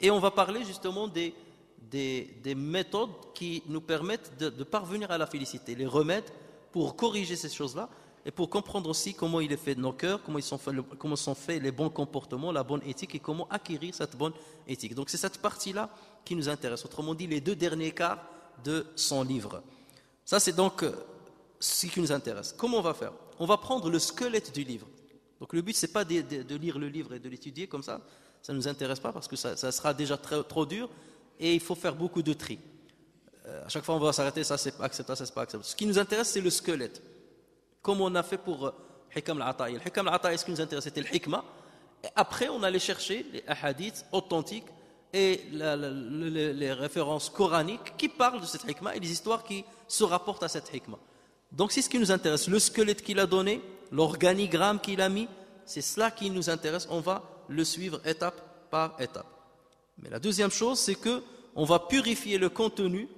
et on va parler justement des méthodes qui nous permettent de parvenir à la félicité, les remèdes pour corriger ces choses-là et pour comprendre aussi comment il est fait de nos cœurs, comment sont faits les bons comportements, la bonne éthique et comment acquérir cette bonne éthique. Donc c'est cette partie-là qui nous intéresse. Autrement dit, les 2 derniers quarts de son livre. Ça, c'est donc ce qui nous intéresse. Comment on va faire? On va prendre le squelette du livre. Donc le but, ce n'est pas de lire le livre et de l'étudier comme ça. Ça ne nous intéresse pas parce que ça sera déjà trop dur et il faut faire beaucoup de tri. À chaque fois, on va s'arrêter, ça c'est pas acceptable, ça c'est pas acceptable. Ce qui nous intéresse, c'est le squelette. Comme on a fait pour Hikam al-Ata'i. Le Hikam al-Ata'i, ce qui nous intéresse, c'était le Hikma. Et après, on allait chercher les hadiths authentiques et les références coraniques qui parlent de cette Hikma et les histoires qui se rapportent à cette Hikma. Donc c'est ce qui nous intéresse, le squelette qu'il a donné, l'organigramme qu'il a mis, c'est cela qui nous intéresse, on va le suivre étape par étape. Mais la deuxième chose, c'est que on va purifier le contenu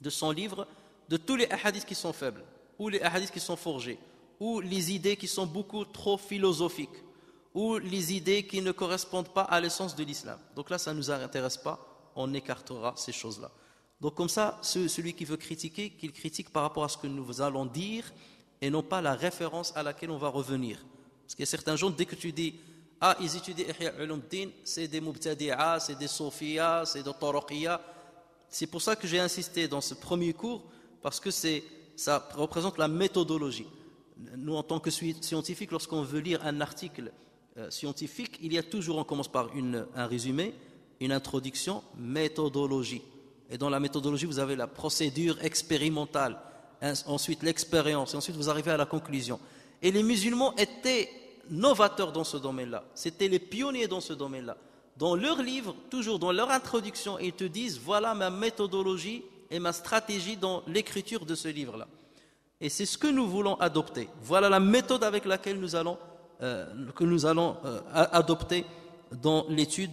de son livre de tous les hadiths qui sont faibles, ou les hadiths qui sont forgés, ou les idées qui sont beaucoup trop philosophiques, ou les idées qui ne correspondent pas à l'essence de l'islam. Donc là, ça ne nous intéresse pas, on écartera ces choses-là. Donc comme ça, celui qui veut critiquer, qu'il critique par rapport à ce que nous allons dire et non pas la référence à laquelle on va revenir. Parce qu'il y a certains gens, dès que tu dis « Ah, ils étudient Ihya Ulumuddin, c'est des Mubtadi'a, c'est des Sofiya, c'est des Taraqiya ». C'est pour ça que j'ai insisté dans ce premier cours, parce que ça représente la méthodologie. Nous, en tant que scientifiques, lorsqu'on veut lire un article scientifique, il y a toujours, on commence par un résumé, une introduction, méthodologie. Et dans la méthodologie, vous avez la procédure expérimentale, ensuite l'expérience, et ensuite vous arrivez à la conclusion. Et les musulmans étaient novateurs dans ce domaine-là. C'était les pionniers dans ce domaine-là. Dans leurs livres, toujours dans leur introduction, ils te disent « Voilà ma méthodologie et ma stratégie dans l'écriture de ce livre-là. » Et c'est ce que nous voulons adopter. Voilà la méthode avec laquelle nous allons adopter dans l'étude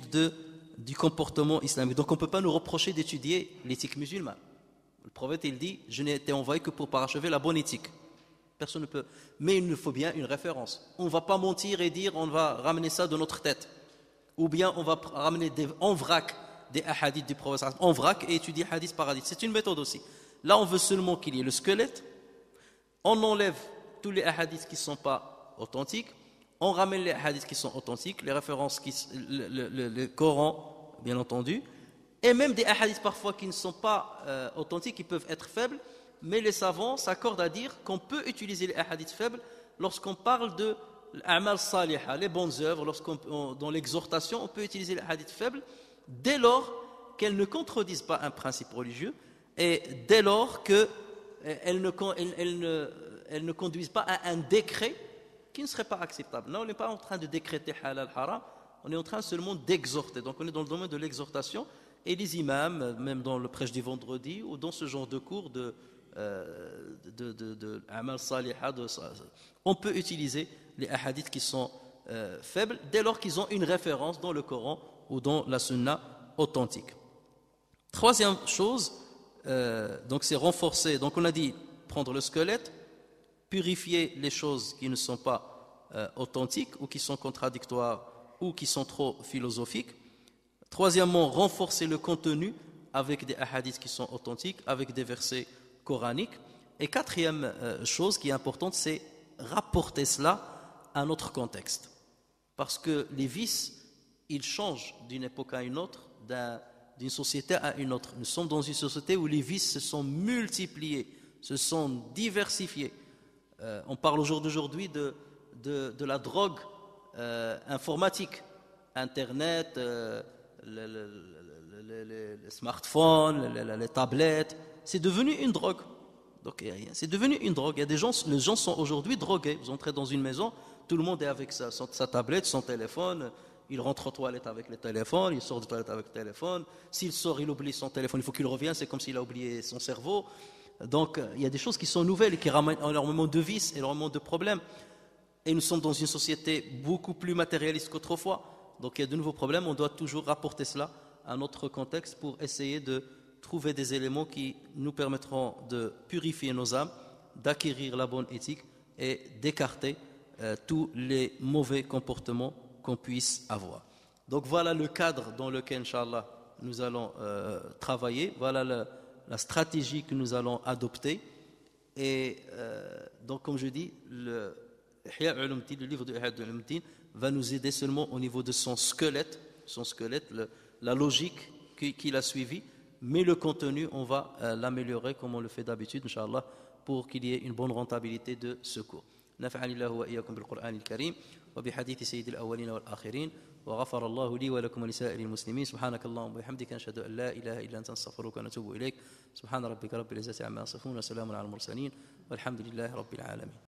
du comportement islamique. Donc on ne peut pas nous reprocher d'étudier l'éthique musulmane. Le prophète, il dit, je n'ai été envoyé que pour parachever la bonne éthique. Personne ne peut. Mais il nous faut bien une référence. On ne va pas mentir et dire, on va ramener ça de notre tête. Ou bien on va ramener en vrac des hadiths du prophète, en vrac et étudier hadith par hadith. C'est une méthode aussi. Là, on veut seulement qu'il y ait le squelette. On enlève tous les hadiths qui ne sont pas authentiques. On ramène les hadiths qui sont authentiques, les références, le Coran, bien entendu, et même des hadiths parfois qui ne sont pas authentiques, qui peuvent être faibles, mais les savants s'accordent à dire qu'on peut utiliser les hadiths faibles lorsqu'on parle de l'amal salihah, les bonnes œuvres, dans l'exhortation, on peut utiliser les hadiths faibles dès lors qu'elles ne contredisent pas un principe religieux et dès lors qu'elles ne conduisent pas à un décret qui ne serait pas acceptable. Là, on n'est pas en train de décréter halal haram, on est en train seulement d'exhorter. Donc on est dans le domaine de l'exhortation et les imams, même dans le prêche du vendredi ou dans ce genre de cours de amal salihah, on peut utiliser les hadiths qui sont faibles dès lors qu'ils ont une référence dans le Coran ou dans la sunna authentique. Troisième chose, donc c'est renforcer. Donc on a dit prendre le squelette, purifier les choses qui ne sont pas authentiques ou qui sont contradictoires ou qui sont trop philosophiques. Troisièmement, renforcer le contenu avec des hadiths qui sont authentiques, avec des versets coranique. Et quatrième chose qui est importante, c'est rapporter cela à notre contexte. Parce que les vices, ils changent d'une époque à une autre, d'une société à une autre. Nous sommes dans une société où les vices se sont multipliés, se sont diversifiés. On parle au jour d'aujourd'hui de la drogue informatique, Internet, les smartphones, les tablettes. C'est devenu une drogue. Donc, c'est devenu une drogue. Il y a des gens, les gens sont aujourd'hui drogués. Vous entrez dans une maison, tout le monde est avec sa tablette, son téléphone. Il rentre aux toilettes avec le téléphone, il sort des toilettes avec le téléphone. S'il sort, il oublie son téléphone, il faut qu'il revienne, c'est comme s'il a oublié son cerveau. Donc, il y a des choses qui sont nouvelles et qui ramènent énormément de vices, énormément de problèmes. Et nous sommes dans une société beaucoup plus matérialiste qu'autrefois. Donc, il y a de nouveaux problèmes. On doit toujours rapporter cela à notre contexte pour essayer de trouver des éléments qui nous permettront de purifier nos âmes, d'acquérir la bonne éthique et d'écarter tous les mauvais comportements qu'on puisse avoir. Donc voilà le cadre dans lequel, Inch'Allah, nous allons travailler. Voilà la stratégie que nous allons adopter. Et donc, comme je dis, le livre de Ihya Ulumuddin va nous aider seulement au niveau de son squelette, la logique qu'il a suivie, mais le contenu, on va l'améliorer comme on le fait d'habitude, Inch'Allah, pour qu'il y ait une bonne rentabilité de ce cours. نفعني الله وإياكم بالقرآن الكريم وبحديث سيد الأولين والآخرين وغفر الله لي ولكم ولسائر المسلمين سبحانك اللهم وبحمدك نشهد أن لا إله إلا أنت نستغفرك ونتوب إليك سبحان ربك رب العزة عما يصفون وسلام على المرسلين والحمد لله رب العالمين